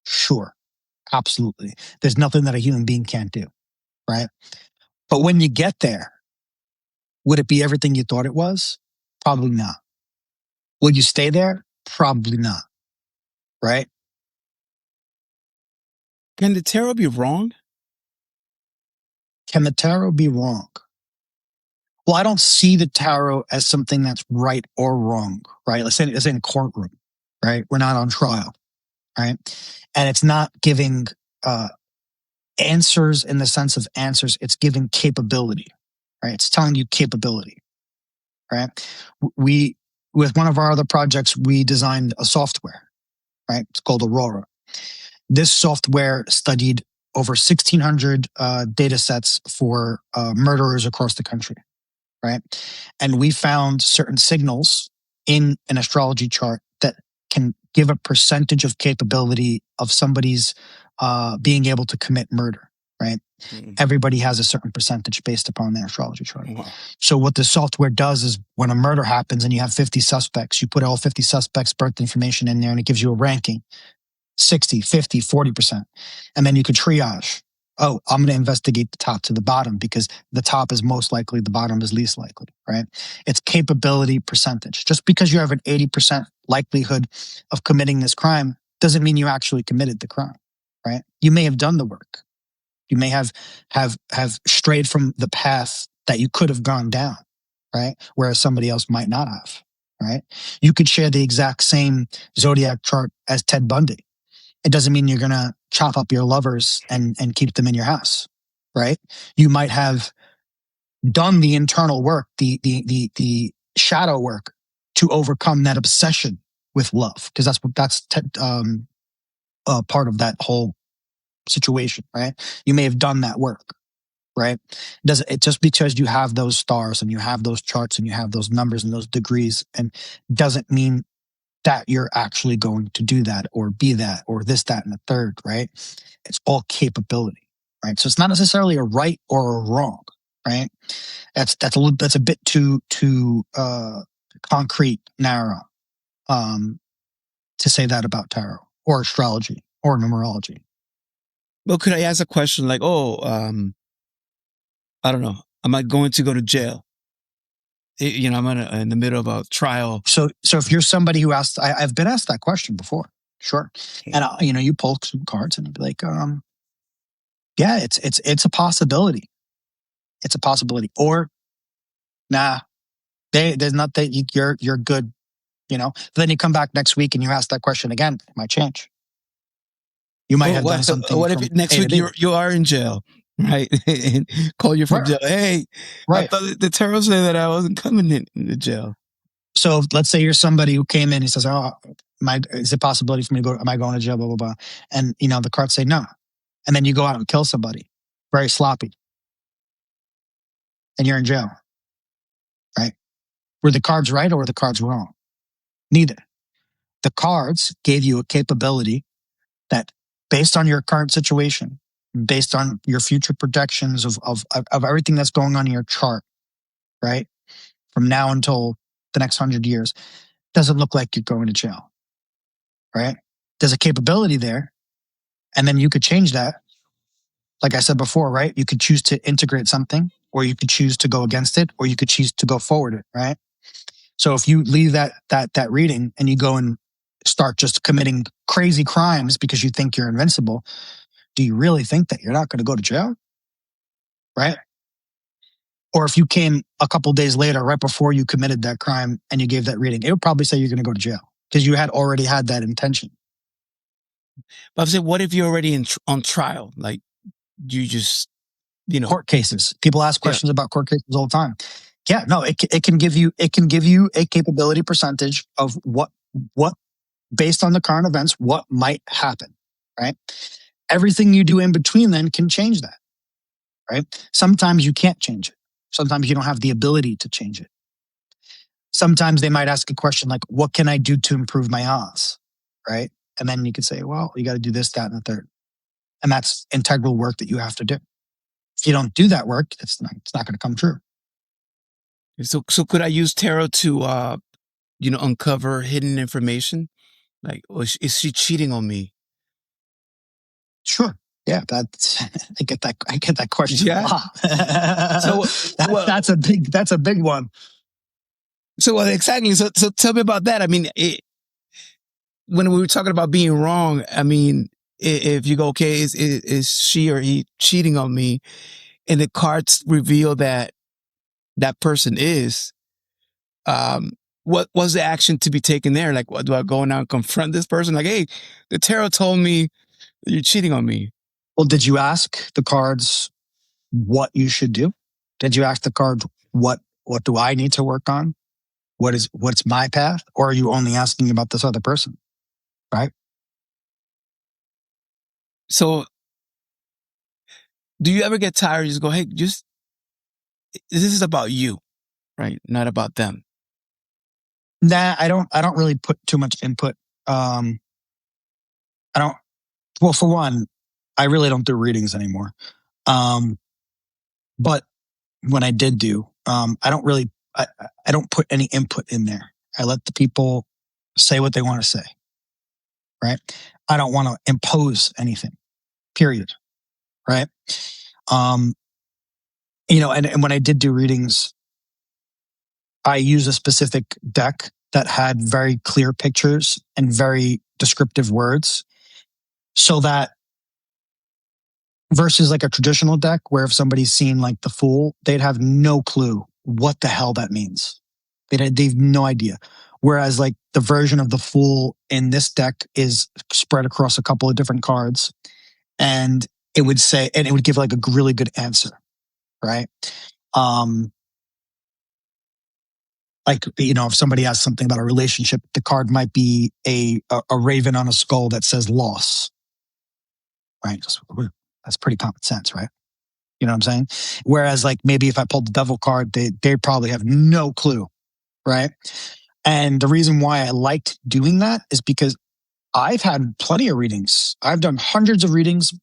Sure. Absolutely. There's nothing that a human being can't do, right? But when you get there, would it be everything you thought it was? Probably not. Will you stay there? Probably not, right? Can the tarot be wrong? Can the tarot be wrong? Well, I don't see the tarot as something that's right or wrong, right? Let's say in a courtroom, right? We're not on trial, right? And it's not giving answers in the sense of answers. It's giving capability, right? It's telling you capability, right? With one of our other projects, we designed a software, right? It's called Aurora. This software studied over 1,600 data sets for murderers across the country, right? And we found certain signals in an astrology chart that can give a percentage of capability of somebody's being able to commit murder, right? Mm-hmm. Everybody has a certain percentage based upon their astrology chart. Wow. So what the software does is when a murder happens and you have 50 suspects, you put all 50 suspects' birth information in there and it gives you a ranking, 60, 50, 40%. And then you could triage. Oh, I'm going to investigate the top to the bottom because the top is most likely, the bottom is least likely, right? It's capability percentage. Just because you have an 80% likelihood of committing this crime doesn't mean you actually committed the crime, right? You may have done the work. You may have strayed from the path that you could have gone down, right? Whereas somebody else might not have, right? You could share the exact same zodiac chart as Ted Bundy. It doesn't mean you're going to chop up your lovers and keep them in your house, right? You might have done the internal work, the shadow work to overcome that obsession with love, because that's part of that whole situation, right? You may have done that work, right? It just because you have those stars and you have those charts and you have those numbers and those degrees, and doesn't mean that you're actually going to do that or be that or this, that, and the third, right? It's all capability, right? So it's not necessarily a right or a wrong, right? That's a bit too concrete, narrow, to say that about tarot or astrology or numerology. Well, could I ask a question like, I don't know, am I going to go to jail? I'm in the middle of a trial. So if you're somebody who asked, I've been asked that question before. Sure. And you pull some cards and be like, yeah, it's a possibility. It's a possibility. Or nah, there's not that you're good. But then you come back next week and you ask that question again. It might change. You might have done something. What if next week you are in jail, right? And call you from jail. Hey, right. I thought the tarot said that I wasn't coming into jail. So let's say you're somebody who came in and says, "Oh, is it a possibility for me to go? Am I going to jail?" Blah blah blah. And the cards say no, and then you go out and kill somebody, very sloppy, and you're in jail, right? Were the cards right or were the cards wrong? Neither. The cards gave you a capability that, based on your current situation, based on your future projections of everything that's going on in your chart, right, from now until the next 100 years, doesn't look like you're going to jail, right? There's a capability there, and then you could change that. Like I said before, right? You could choose to integrate something, or you could choose to go against it, or you could choose to go forward it, right? So if you leave that reading and you go and start just committing crazy crimes because you think you're invincible, do you really think that you're not going to go to jail? Right? Or if you came a couple days later, right before you committed that crime, and you gave that reading, it would probably say you're going to go to jail because you had already had that intention. But I'm saying, what if you're already on trial? Like, you just, court cases. People ask questions about court cases all the time. Yeah, no, it can give you a capability percentage of what based on the current events, what might happen, right? Everything you do in between then can change that, right? Sometimes you can't change it. Sometimes you don't have the ability to change it. Sometimes they might ask a question like, what can I do to improve my odds, right? And then you could say, well, you got to do this, that, and the third. And that's integral work that you have to do. If you don't do that work, it's not going to come true. So could I use tarot to, uncover hidden information? Like, is she cheating on me? Sure. Yeah, I get that question a lot. So that's a big one. So exactly. So tell me about that. I mean, when we were talking about being wrong, I mean, if you go, okay, is she or he cheating on me, and the cards reveal that person is, what was the action to be taken there? Like, what, do I go now and confront this person? Like, hey, the tarot told me you're cheating on me. Well, did you ask the cards what you should do? Did you ask the cards what do I need to work on? What's my path? Or are you only asking about this other person? Right? So do you ever get tired? You just go, hey, this is about you, right? Not about them. Nah, I don't really put too much input. Well, for one, I really don't do readings anymore. But when I did do, I don't put any input in there. I let the people say what they want to say, right? I don't want to impose anything, period, right? And when I did do readings, I used a specific deck that had very clear pictures and very descriptive words, so that versus like a traditional deck where if somebody's seen like the Fool, they'd have no clue what the hell that means. They've no idea. Whereas like the version of the Fool in this deck is spread across a couple of different cards, and it would give like a really good answer, right? Like, if somebody asks something about a relationship, the card might be a raven on a skull that says loss, right? That's pretty common sense, right? You know what I'm saying? Whereas like maybe if I pulled the devil card, they probably have no clue, right? And the reason why I liked doing that is because I've had plenty of readings. I've done hundreds of readings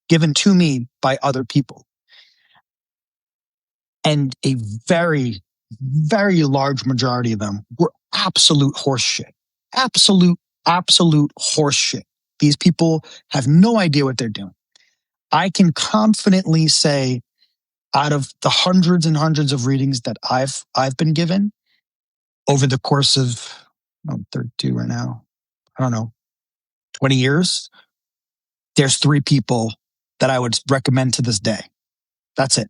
given to me by other people. And a very, very large majority of them were absolute horse shit. Absolute horse shit. These people have no idea what they're doing. I can confidently say, out of the hundreds and hundreds of readings that I've been given over the course of 32 right now, I don't know, 20 years, there's 3 people that I would recommend to this day. That's it.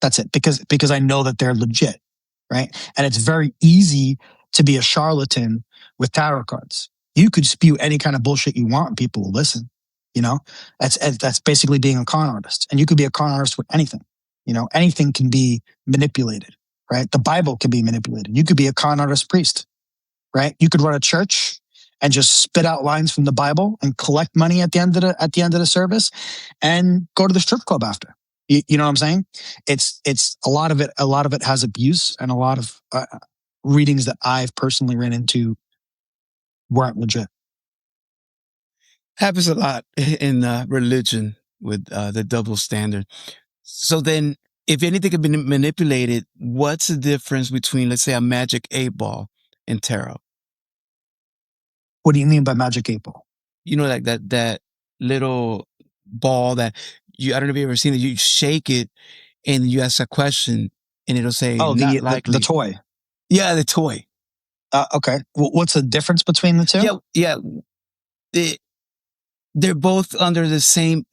Because I know that they're legit, right? And it's very easy to be a charlatan with tarot cards. You could spew any kind of bullshit you want and people will listen. That's basically being a con artist. And you could be a con artist with anything. Anything can be manipulated, right? The Bible can be manipulated. You could be a con artist priest, right? You could run a church and just spit out lines from the Bible and collect money at the end of the service and go to the strip club after. You know what I'm saying? It's a lot of it has abuse, and a lot of readings that I've personally ran into weren't legit. Happens a lot in religion with the double standard. So then, if anything can be manipulated, what's the difference between, let's say, a magic 8-ball and tarot? What do you mean by magic 8-ball? Like that little ball that I don't know if you've ever seen it. You shake it and you ask a question and it'll say, not likely. The toy. Yeah, the toy. Okay. What's the difference between the two? Yeah. They're both under the same.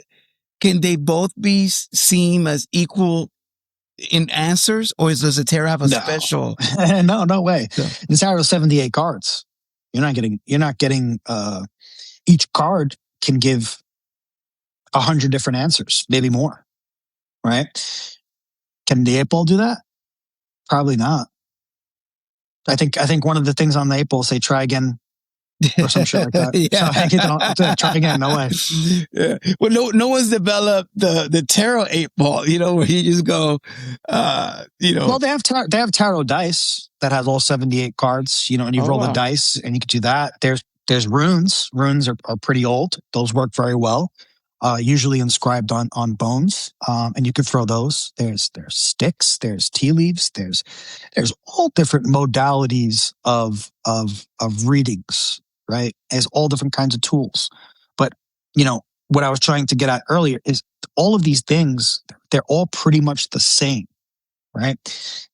Can they both be seen as equal in answers, or does the tarot have a special? No way. Yeah. The tarot has 78 cards. You're not getting. Each card can give 100 different answers, maybe more. Right? Can the 8-ball do that? Probably not. I think one of the things on the 8-ball say try again or some shit like that. Yeah. So try again, no way. Yeah. Well, no one's developed the tarot 8-ball, where you just go, Well, they have tarot dice that has all 78 cards, and you roll the dice and you can do that. There's runes. Runes are pretty old. Those work very well. Usually inscribed on bones, and you could throw those. There's sticks, there's tea leaves, there's all different modalities of readings, right? There's all different kinds of tools. But what I was trying to get at earlier is all of these things, they're all pretty much the same, right?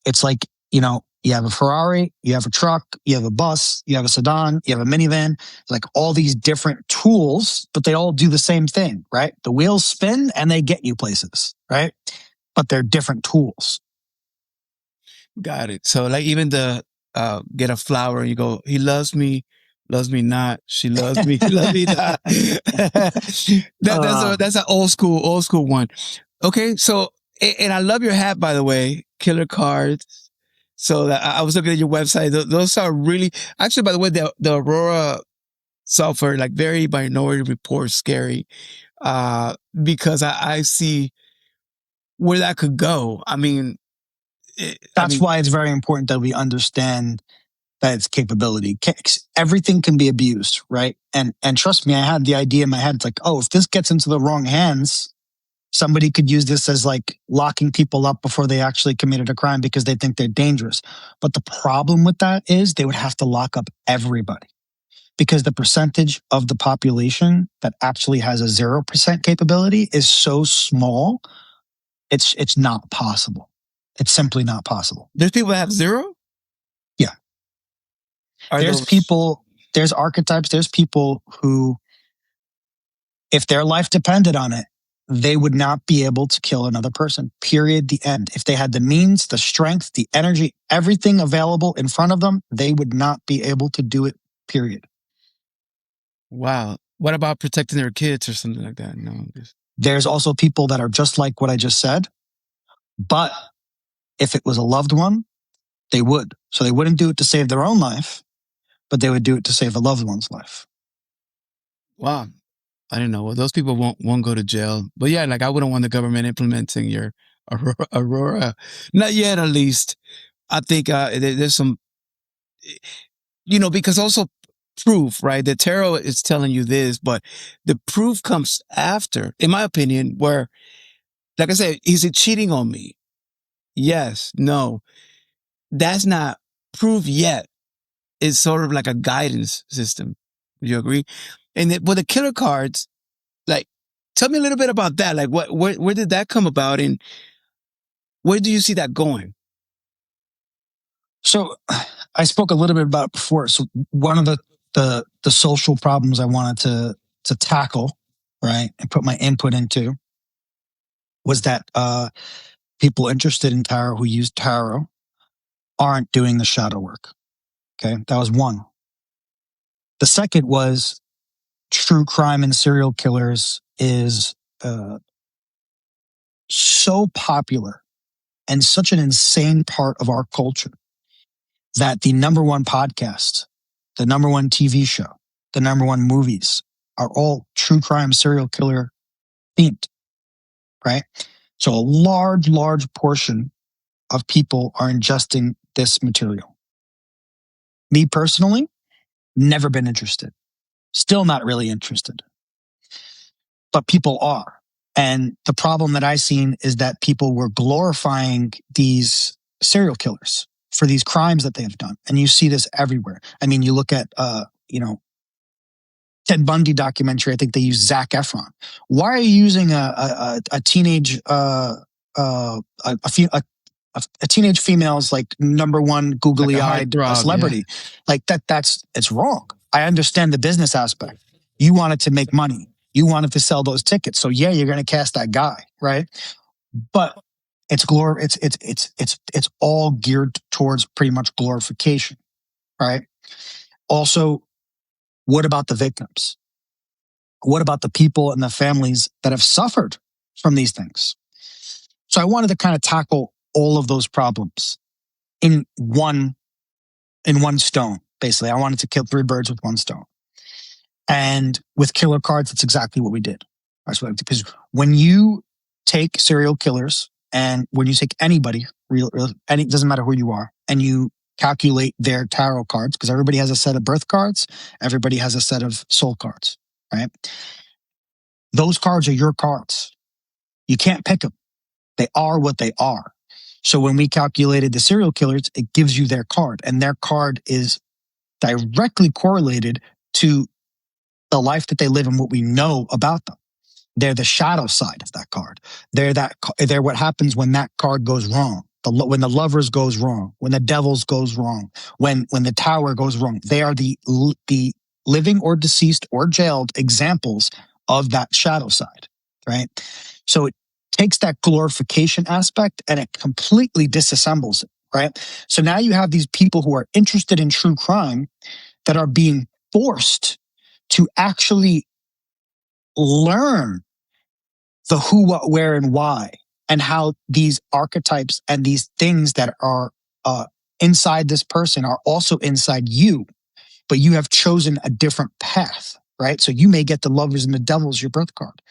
It's like you have a Ferrari, you have a truck, you have a bus, you have a sedan, you have a minivan. It's like all these different tools, but they all do the same thing, right? The wheels spin and they get you places, right? But they're different tools. Got it. So like even the get a flower and you go, he loves me not, she loves me, he loves me not. That's an old school one. Okay, so and I love your hat, by the way, Killer Cards. So I was looking at your website. Those are really, actually, by the way, the Aurora software, like very Minority Report scary, because I see where that could go. I mean, that's why it's very important that we understand that it's capability. Everything can be abused, right? And trust me, I had the idea in my head. It's like, if this gets into the wrong hands, somebody could use this as like locking people up before they actually committed a crime because they think they're dangerous. But the problem with that is they would have to lock up everybody, because the percentage of the population that actually has a 0% capability is so small. It's not possible. It's simply not possible. There's people that have 0? Yeah. There's archetypes, there's people who, if their life depended on it, they would not be able to kill another person. Period. The end. If they had the means, the strength, the energy, everything available in front of them, they would not be able to do it. Period. Wow. What about protecting their kids or something like that? No. There's also people that are just like what I just said, but if it was a loved one, they would. So they wouldn't do it to save their own life, but they would do it to save a loved one's life. Wow. I didn't know. Well, those people won't go to jail. But yeah, like I wouldn't want the government implementing your Aurora. Not yet, at least. I think there's some, because also proof, right? The tarot is telling you this, but the proof comes after, in my opinion, where, like I said, is it cheating on me? Yes, no. That's not proof yet. It's sort of like a guidance system. Would you agree? And with the killer cards, like, tell me a little bit about that. Like, where did that come about, and where do you see that going? So, I spoke a little bit about it before. So, one of the the social problems I wanted to tackle, right, and put my input into was that people interested in tarot who use tarot aren't doing the shadow work. Okay, that was one. The second was true crime and serial killers is so popular and such an insane part of our culture that the number one podcast, the number one TV show, the number one movies are all true crime serial killer themed, right? So a large portion of people are ingesting this material. Me personally, never been interested. Still not really interested. But people are. And the problem that I've seen is that people were glorifying these serial killers for these crimes that they have done. And you see this everywhere. I mean, you look at, Ted Bundy documentary, I think they use Zac Efron. Why are you using a teenage, a teenage female's like number one googly-eyed celebrity? Yeah. Like it's wrong. I understand the business aspect. You wanted to make money. You wanted to sell those tickets. So yeah, you're going to cast that guy, right? But it's all geared towards pretty much glorification, right? Also, what about the victims? What about the people and the families that have suffered from these things? So I wanted to kind of tackle all of those problems in one stone. Basically, I wanted to kill three birds with one stone. And with killer cards, that's exactly what we did. Because when you take serial killers and when you take anybody, it doesn't matter who you are, and you calculate their tarot cards, because everybody has a set of birth cards, everybody has a set of soul cards, right? Those cards are your cards. You can't pick them. They are what they are. So when we calculated the serial killers, it gives you their card, and their card is directly correlated to the life that they live and what we know about them. They're the shadow side of that card. They're what happens when that card goes wrong. When the lovers goes wrong, when the devils goes wrong, when the tower goes wrong. They are the living or deceased or jailed examples of that shadow side, right? So it takes that glorification aspect and it completely disassembles it, right? So now you have these people who are interested in true crime that are being forced to actually learn the who, what, where, and why, and how these archetypes and these things that are inside this person are also inside you, but you have chosen a different path, right? So you may get the lovers and the devils, your birth card.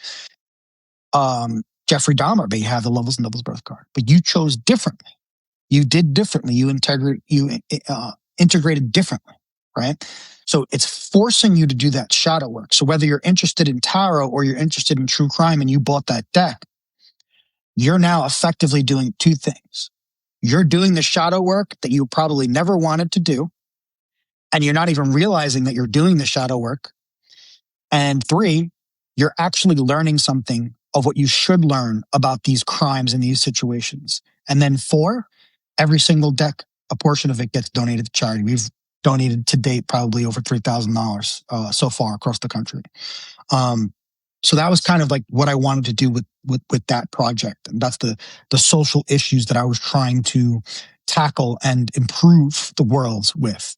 Jeffrey Dahmer may have the lovers and devils birth card, but you chose differently. You did differently. You integrated differently, right? So it's forcing you to do that shadow work. So whether you're interested in tarot or you're interested in true crime and you bought that deck, you're now effectively doing two things. You're doing the shadow work that you probably never wanted to do, and you're not even realizing that you're doing the shadow work. And three, you're actually learning something of what you should learn about these crimes and these situations. And then four, every single deck, a portion of it gets donated to charity. We've donated to date probably over $3,000 so far across the country. So that was kind of like what I wanted to do with that project. And that's the social issues that I was trying to tackle and improve the world with.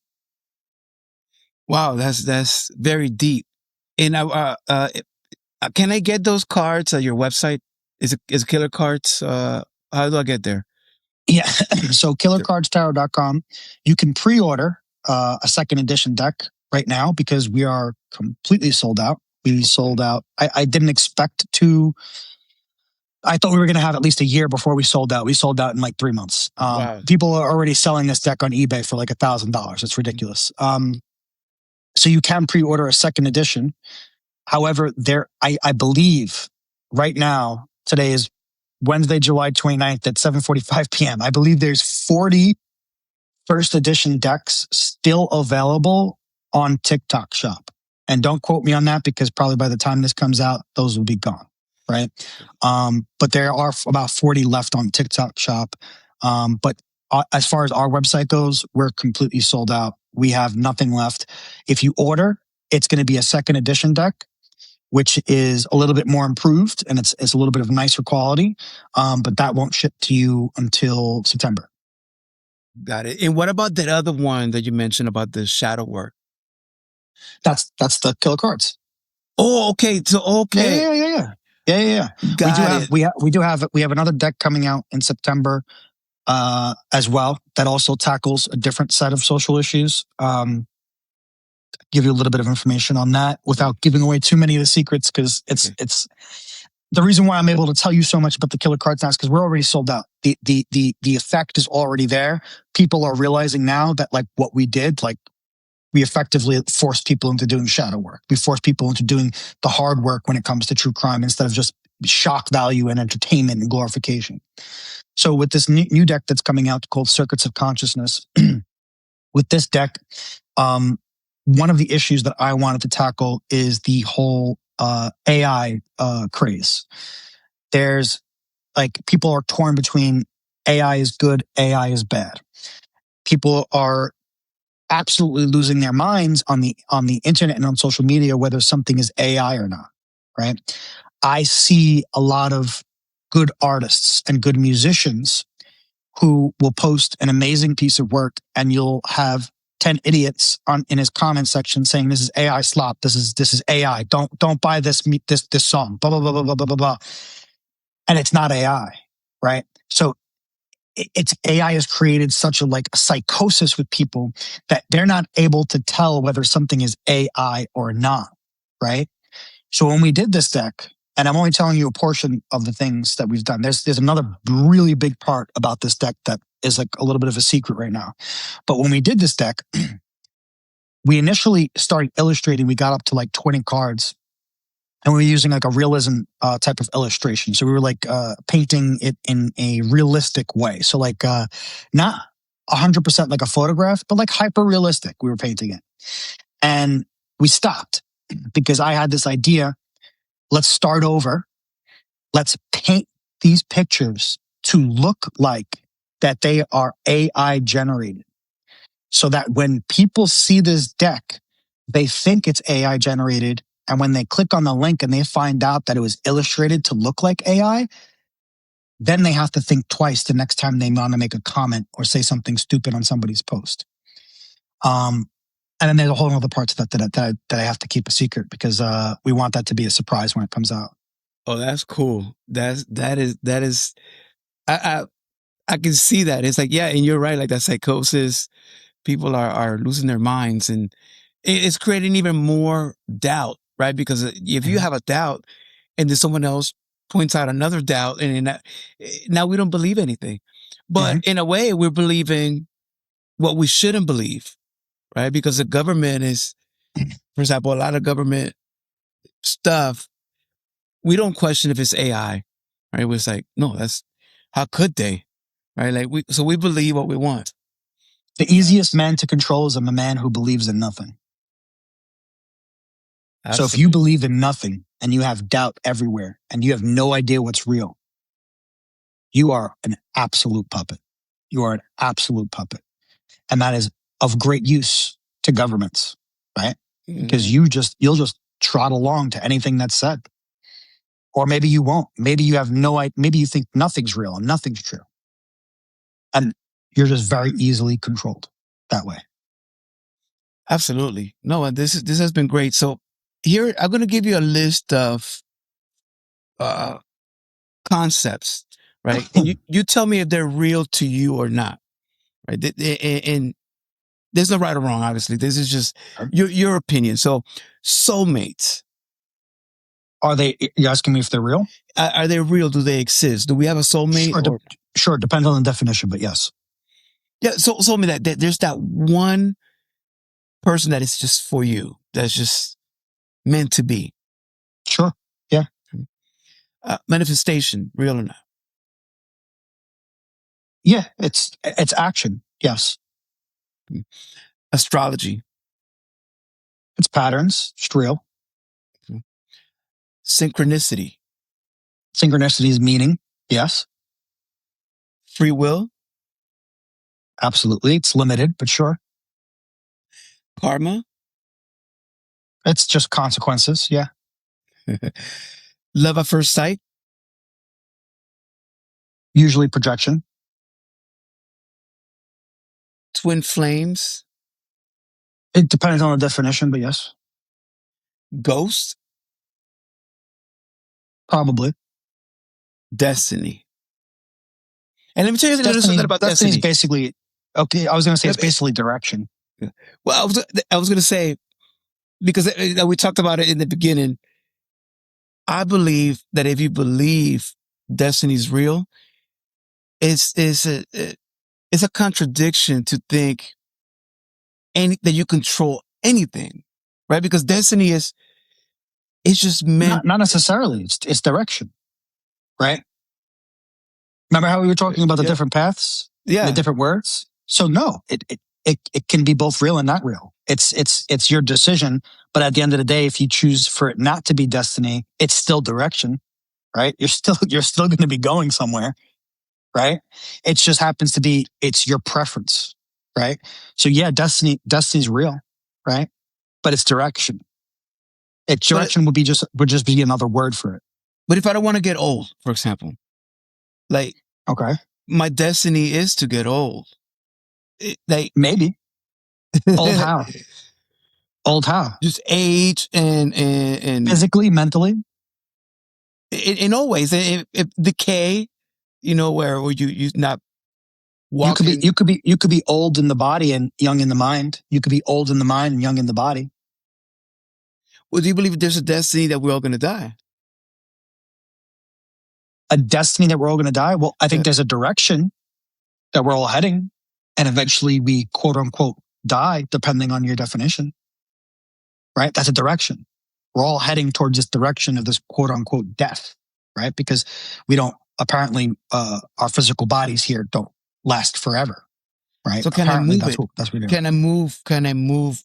Wow, that's very deep. And can I get those cards at your website? Is it Killer Cards? How do I get there? Yeah, so killercardstarot.com. You can pre-order a second edition deck right now because we are completely sold out. We sold out. I didn't expect to. I thought we were going to have at least a year before we sold out. We sold out in like 3 months. Wow. People are already selling this deck on eBay for like $1,000. It's ridiculous. So you can pre-order a second edition. However, I believe right now, today is Wednesday, July 29th at 7:45 p.m. I believe there's 40 first edition decks still available on TikTok Shop. And don't quote me on that because probably by the time this comes out, those will be gone, right? But there are about 40 left on TikTok Shop. But as far as our website goes, we're completely sold out. We have nothing left. If you order, it's going to be a second edition deck, which is a little bit more improved, and it's a little bit of nicer quality. But that won't ship to you until September. Got it. And what about that other one that you mentioned about the shadow work? That's the Killer Cards. Oh, okay. So okay. Yeah. Got it. We have another deck coming out in September as well that also tackles a different set of social issues. Give you a little bit of information on that without giving away too many of the secrets, because it's the reason why I'm able to tell you so much about the Killer Cards now is because we're already sold out. The effect is already there. People are realizing now that like what we did, like we effectively forced people into doing shadow work. We forced people into doing the hard work when it comes to true crime instead of just shock value and entertainment and glorification. So with this new deck that's coming out called Circuits of Consciousness, with this deck, one of the issues that I wanted to tackle is the whole AI craze. There's like people are torn between AI is good, AI is bad. People are absolutely losing their minds on the internet and on social media whether something is AI or not, right? I see a lot of good artists and good musicians who will post an amazing piece of work, and you'll have 10 idiots in his comment section saying this is AI slop, this is AI, don't buy this song, blah blah blah blah blah blah blah, and it's not AI, right? So it's AI has created such a psychosis with people that they're not able to tell whether something is AI or not, right? So when we did this deck, and I'm only telling you a portion of the things that we've done, there's another really big part about this deck that is like a little bit of a secret right now. But when we did this deck, we initially started illustrating. We got up to like 20 cards, and we were using like a realism type of illustration. So we were like painting it in a realistic way. So like not 100% like a photograph, but like hyper realistic. We were painting it, and we stopped because I had this idea. Let's start over. Let's paint these pictures to look like that they are AI generated, so that when people see this deck, they think it's AI generated. And when they click on the link and they find out that it was illustrated to look like AI, then they have to think twice the next time they want to make a comment or say something stupid on somebody's post. And then there's a whole other parts of that I have to keep a secret, because we want that to be a surprise when it comes out. Oh, that's cool. That is. I can see that. It's like, yeah, and you're right. Like that psychosis, people are losing their minds, and it's creating even more doubt, right? Because if you have a doubt, and then someone else points out another doubt, and now we don't believe anything. But in a way, we're believing what we shouldn't believe, right? Because the government is, for example, a lot of government stuff, we don't question if it's AI, right? We're like, no, how could they, right? Like we believe what we want. The easiest man to control is a man who believes in nothing. Absolutely. So if you believe in nothing and you have doubt everywhere and you have no idea what's real, you are an absolute puppet. You are an absolute puppet. And that is of great use to governments, right? Because you'll just trot along to anything that's said. Or maybe you won't. Maybe you have no idea. Maybe you think nothing's real and nothing's true. And you're just very easily controlled that way. Absolutely. No, and this has been great. So here, I'm going to give you a list of concepts, right? And you tell me if they're real to you or not, right? And there's no right or wrong, obviously. This is just your opinion. So soulmates. You're asking me if they're real? Are they real? Do they exist? Do we have a soulmate? Sure. Depends on the definition, but yes. Yeah. So me that there's that one person that is just for you. That's just meant to be. Sure. Yeah. Manifestation, real or not? Yeah. It's action. Yes. Astrology. It's patterns. It's real. Synchronicity. Synchronicity is meaning. Yes. Free will. Absolutely. It's limited, but sure. Karma? It's just consequences. Yeah. Love at first sight? Usually projection. Twin flames? It depends on the definition, but yes, Ghost? probably. Destiny? And let me tell you a little something about Destiny is destiny. basically, okay, I was going to say it's basically direction. Well, I was going to say, because we talked about it in the beginning, I believe that if you believe destiny's real, it's a contradiction to think that you control anything, right? Because destiny is just meant. Not necessarily. It's direction, right? Remember how we were talking about the different paths, the different words? So no, it can be both real and not real. It's your decision. But at the end of the day, if you choose for it not to be destiny, it's still direction, right? You're still going to be going somewhere, right? It just happens to be, it's your preference, right? So yeah, destiny's real, right? But it's direction. Direction would just be another word for it. But if I don't want to get old, for example, like, okay, my destiny is to get old. Maybe. Old how? Old how? Just age and physically, mentally. In all ways, if decay, where you not walking. You could be old in the body and young in the mind. You could be old in the mind and young in the body. Well, do you believe there's a destiny that we're all going to die? A destiny that we're all going to die? Well, I think there's a direction that we're all heading, and eventually we quote unquote die, depending on your definition. Right? That's a direction. We're all heading towards this direction of this quote unquote death, right? Because we don't, apparently, our physical bodies here don't last forever, right? So can apparently, I move it? That's what we do. Can I move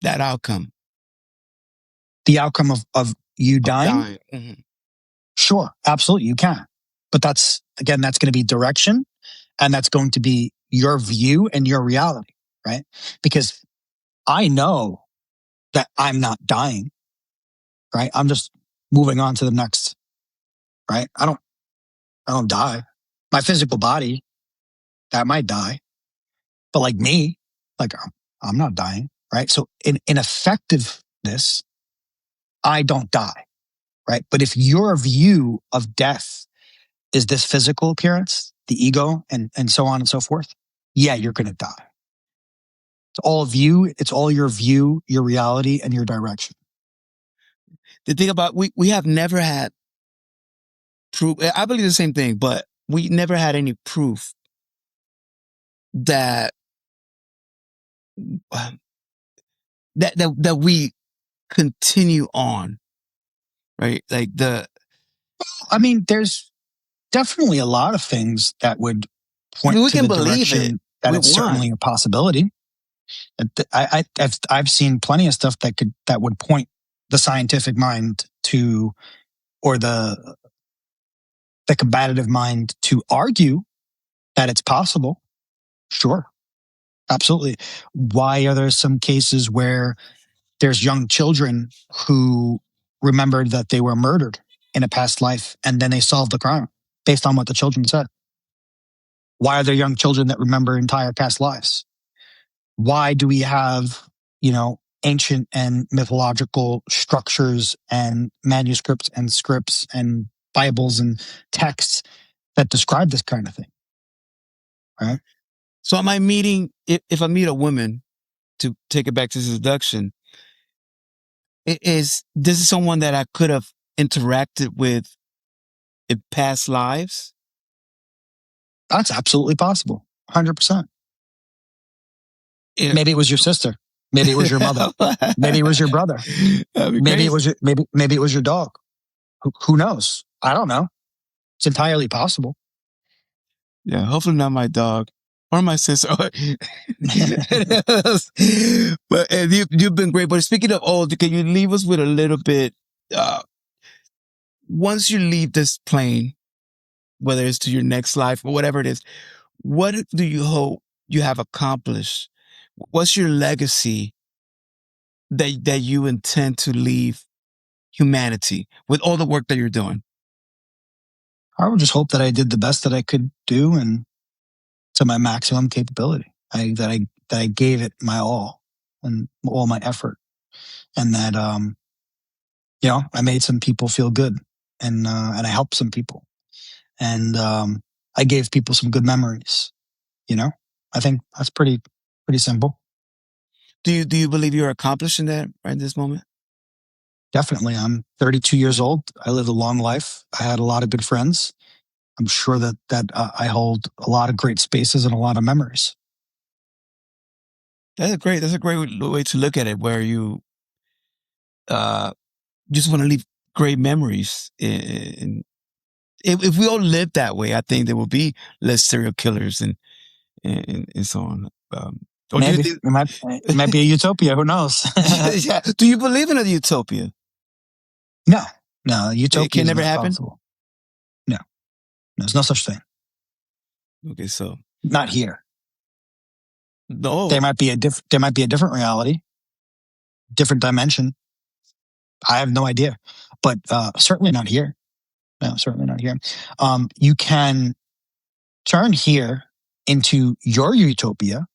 that outcome? The outcome of you dying? Mm-hmm. Sure, absolutely, you can. But that's going to be direction, and that's going to be your view and your reality, right? Because I know that I'm not dying, right? I'm just moving on to the next, right? I don't die. My physical body, that might die. But like me, like I'm not dying, right? So in effectiveness, I don't die, right? But if your view of death is this physical appearance, the ego, and so on and so forth, yeah, you're going to die. It's all view. It's all your view, your reality, and your direction. The thing about, we have never had proof. I believe the same thing, but we never had any proof that we continue on, right? Like I mean, there's definitely a lot of things that would point we to can the believe direction it. that it's certainly a possibility. I've seen plenty of stuff that would point the scientific mind to, or the combative mind to argue that it's possible. Sure. Absolutely. Why are there some cases where there's young children who remembered that they were murdered in a past life, and then they solved the crime based on what the children said? Why are there young children that remember entire past lives? Why do we have, ancient and mythological structures and manuscripts and scripts and Bibles and texts that describe this kind of thing? Right? So am I meeting, if I meet a woman, to take it back to seduction, this is someone that I could have interacted with in past lives? That's absolutely possible. 100%. Maybe it was your sister. Maybe it was your mother. Maybe it was your brother. Maybe it was your dog. Who knows? I don't know. It's entirely possible. Yeah, hopefully not my dog or my sister. But you've been great. But speaking of old, can you leave us with a little bit? Once you leave this plane, whether it's to your next life or whatever it is, what do you hope you have accomplished What's your legacy that you intend to leave humanity with all the work that you're doing? I would just hope that I did the best that I could do and to my maximum capability. That I gave it my all and all my effort, and that I made some people feel good, and I helped some people, and I gave people some good memories. I think that's pretty simple. Do you believe you're accomplishing that right in this moment? Definitely. I'm 32 years old. I lived a long life. I had a lot of good friends. I'm sure that I hold a lot of great spaces and a lot of memories. That's a great way to look at it, where you just want to leave great memories. And if we all lived that way, I think there will be less serial killers and so on. Or do you Maybe it might be a utopia. Who knows? yeah. Do you believe in a utopia? No, utopia It can is never not happen. possible. No, there's no such thing. Okay, so Not here. no, There might be a different reality, different dimension. I have no idea, but certainly not here. No, certainly not here. You can turn here into your utopia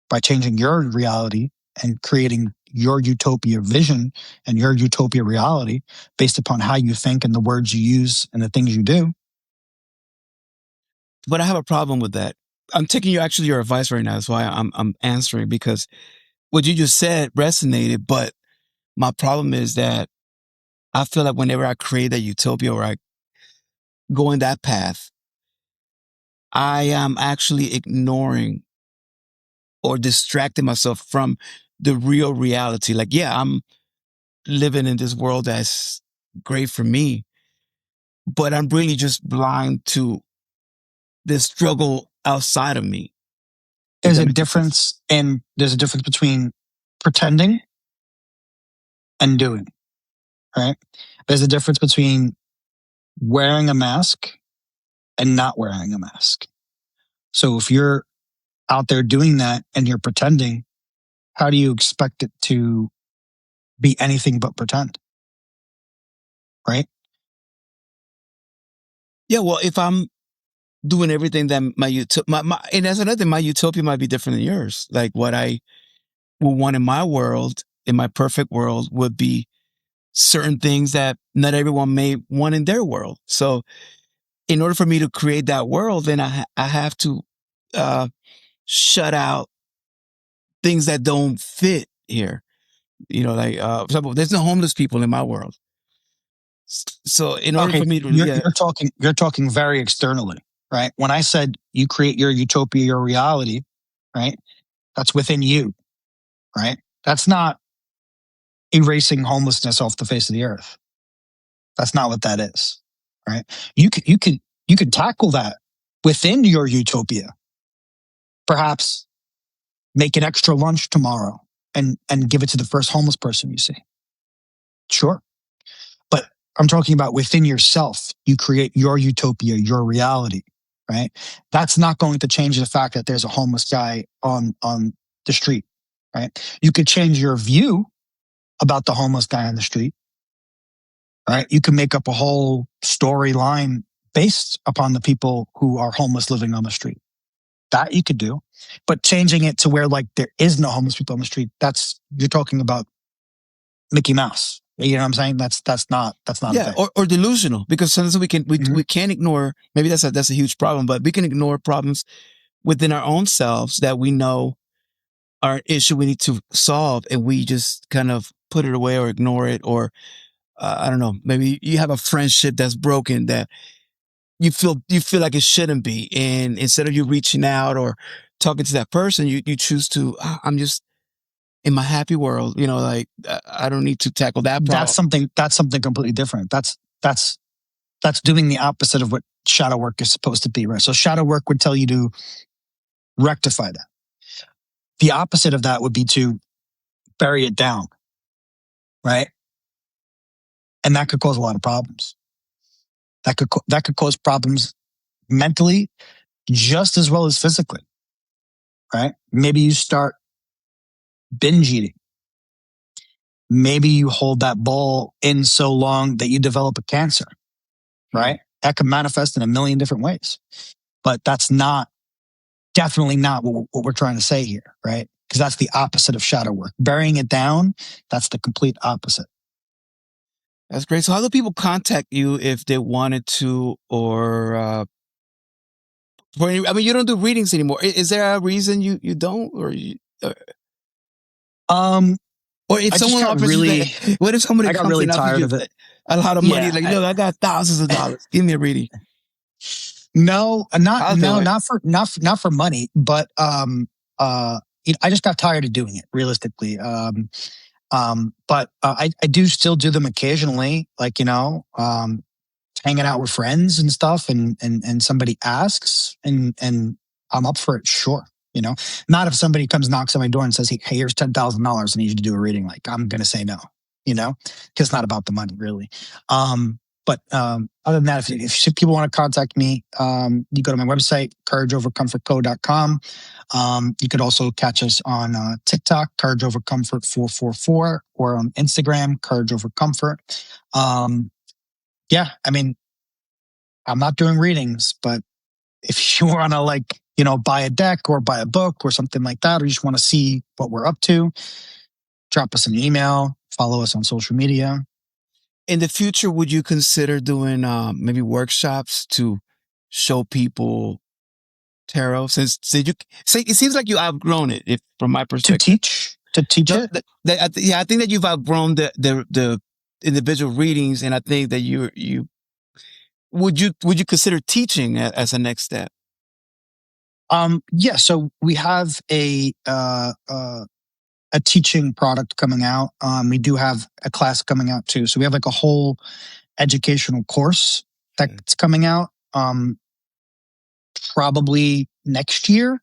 by changing your reality and creating your utopia vision and your utopia reality based upon how you think and the words you use and the things you do. but I have a problem with that. I'm taking your advice right now. That's why I'm answering, because what you just said resonated. But my problem is that I feel like whenever I create a utopia or I go in that path, I am actually ignoring or distracting myself from the real reality. Like, yeah, I'm living in this world that's great for me, but I'm really just blind to the struggle outside of me. There's a difference between pretending and doing, right? There's a difference between wearing a mask and not wearing a mask. So if you're out there doing that and you're pretending, how do you expect it to be anything but pretend? Right? Yeah, well, if I'm doing everything that and that's another thing, my utopia might be different than yours. Like what I would want in my world, in my perfect world, would be certain things that not everyone may want in their world. So in order for me to create that world, then I have to shut out things that don't fit here. Like for example, there's no homeless people in my world. So in order Okay, for me to you're talking very externally, right? When I said you create your utopia, your reality, right? That's within you, right? That's not erasing homelessness off the face of the earth. That's not what that is, right? You could tackle that within your utopia. Perhaps make an extra lunch tomorrow and give it to the first homeless person you see. Sure. But I'm talking about within yourself. You create your utopia, your reality, right? That's not going to change the fact that there's a homeless guy on the street, right? You could change your view about the homeless guy on the street, right? You can make up a whole storyline based upon the people who are homeless living on the street. That you could do. But changing it to where like there is no homeless people on the street, you're talking about Mickey Mouse. You know what I'm saying? That's not yeah, or delusional, because sometimes we can't ignore, maybe that's a huge problem, but we can ignore problems within our own selves that we know are an issue we need to solve, and we just kind of put it away or ignore it. Or I don't know, maybe you have a friendship that's broken that you feel like it shouldn't be, and instead of you reaching out or talking to that person, you choose to I'm just in my happy world, like I don't need to tackle that problem. That's something completely different. That's doing the opposite of what shadow work is supposed to be, right? So shadow work would tell you to rectify that. The opposite of that would be to bury it down, right? And that could cause a lot of problems. That could cause problems mentally just as well as physically, right? Maybe you start binge eating. Maybe you hold that ball in so long that you develop a cancer, right? That can manifest in a million different ways. But that's definitely not what we're trying to say here, right? Because that's the opposite of shadow work. Burying it down, that's the complete opposite. That's great. So how do people contact you if they wanted to, or I mean, you don't do readings anymore. Is there a reason you don't, or or if I just someone got offers really, you that, what if somebody I got comes really and offers tired you of it. a lot of money? Yeah, Like, look, I got thousands of dollars. Give me a reading. No, I'll do it. not for money, but I just got tired of doing it realistically. But I do still do them occasionally, like, hanging out with friends and stuff, and somebody asks, and I'm up for it, sure. Not if somebody comes, knocks on my door and says, hey, here's $10,000, I need you to do a reading. Like, I'm gonna say no, because it's not about the money, really. But other than that, if people want to contact me, you go to my website, courageovercomfortco.com. You could also catch us on TikTok, courageovercomfort444, or on Instagram, courageovercomfort. Yeah, I mean, I'm not doing readings, but if you want to buy a deck or buy a book or something like that, or you just want to see what we're up to, drop us an email, follow us on social media. In the future, would you consider doing maybe workshops to show people tarot? Since it seems like you outgrown it, if from my perspective. To teach it? Yeah, I think that you've outgrown the individual readings, and I think that you would you consider teaching as a next step? Yeah, so we have a teaching product coming out. We do have a class coming out too. So we have like a whole educational course that's coming out probably next year,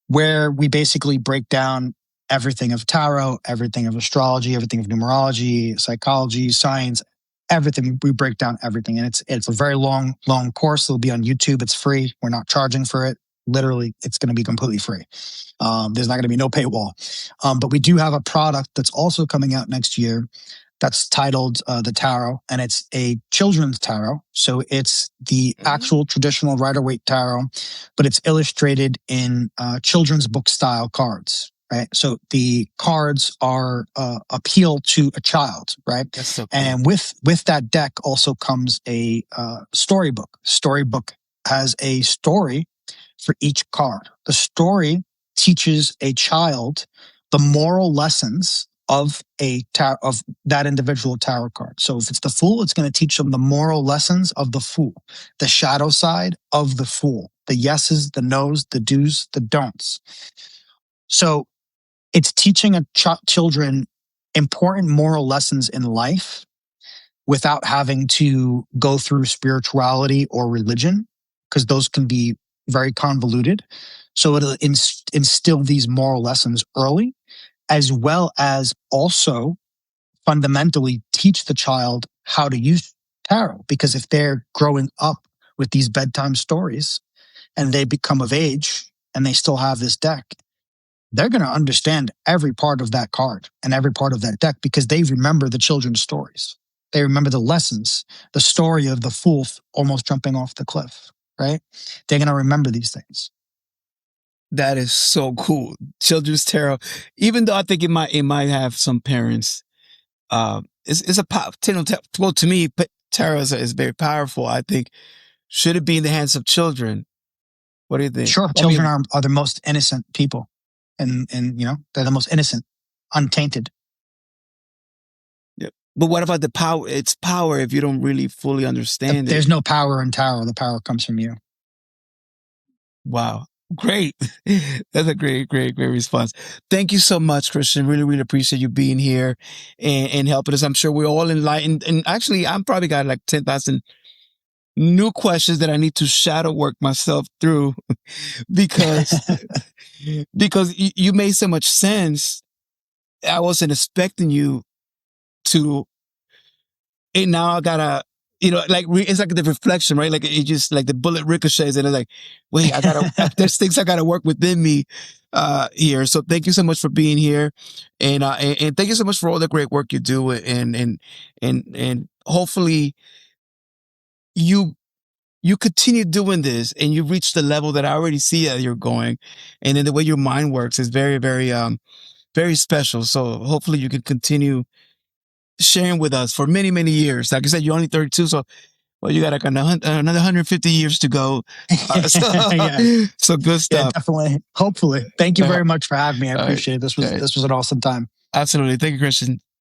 where we basically break down everything of tarot, everything of astrology, everything of numerology, psychology, science, everything. We break down everything. And it's a very long course. It'll be on YouTube. It's free. We're not charging for it. Literally, it's going to be completely free. There's not going to be no paywall. But we do have a product that's also coming out next year that's titled the Tarot, and it's a children's tarot. So it's the actual traditional Rider-Waite tarot, but it's illustrated in children's book style cards, right? So the cards are appeal to a child, right? That's so cool. And with that deck also comes a storybook. Storybook has a story for each card. The story teaches a child the moral lessons of of that individual tarot card. So if it's the Fool, it's going to teach them the moral lessons of the Fool, the shadow side of the Fool, the yeses, the nos, the do's, the don'ts. So it's teaching children important moral lessons in life without having to go through spirituality or religion, because those can be very convoluted. So it'll instill these moral lessons early, as well as also fundamentally teach the child how to use tarot. Because if they're growing up with these bedtime stories and they become of age and they still have this deck, they're going to understand every part of that card and every part of that deck, because they remember the children's stories. They remember the lessons, the story of the Fool almost jumping off the cliff, right? They're going to remember these things. That is so cool. Children's tarot, even though I think it might have some parents. It's a well, to me, tarot is very powerful. I think, should it be in the hands of children? What do you think? Sure, children are the most innocent people, and they're the most innocent, untainted. Yeah. But what about the power? It's power if you don't really fully understand it. There's no power in tarot. The power comes from you. Wow. Great. That's a great response. Thank you so much, Christian. Really, really appreciate you being here and helping us. I'm sure we're all enlightened. And actually, I'm probably got like 10,000 new questions that I need to shadow work myself through because you made so much sense. I wasn't expecting you to, and now I gotta like it's like the reflection, right? Like it just like the bullet ricochets and it's like, wait, there's things I gotta work within me here. So thank you so much for being here, and thank you so much for all the great work you do, and hopefully you continue doing this and you reach the level that I already see that you're going, and then the way your mind works is very, very, very special. So hopefully you can continue sharing with us for many, many years. Like I said, you're only 32, so well, you got like another 150 years to go. So good stuff. Yeah, definitely. Hopefully. Thank you very much for having me. I appreciate it. This was an awesome time. Absolutely. Thank you, Christian.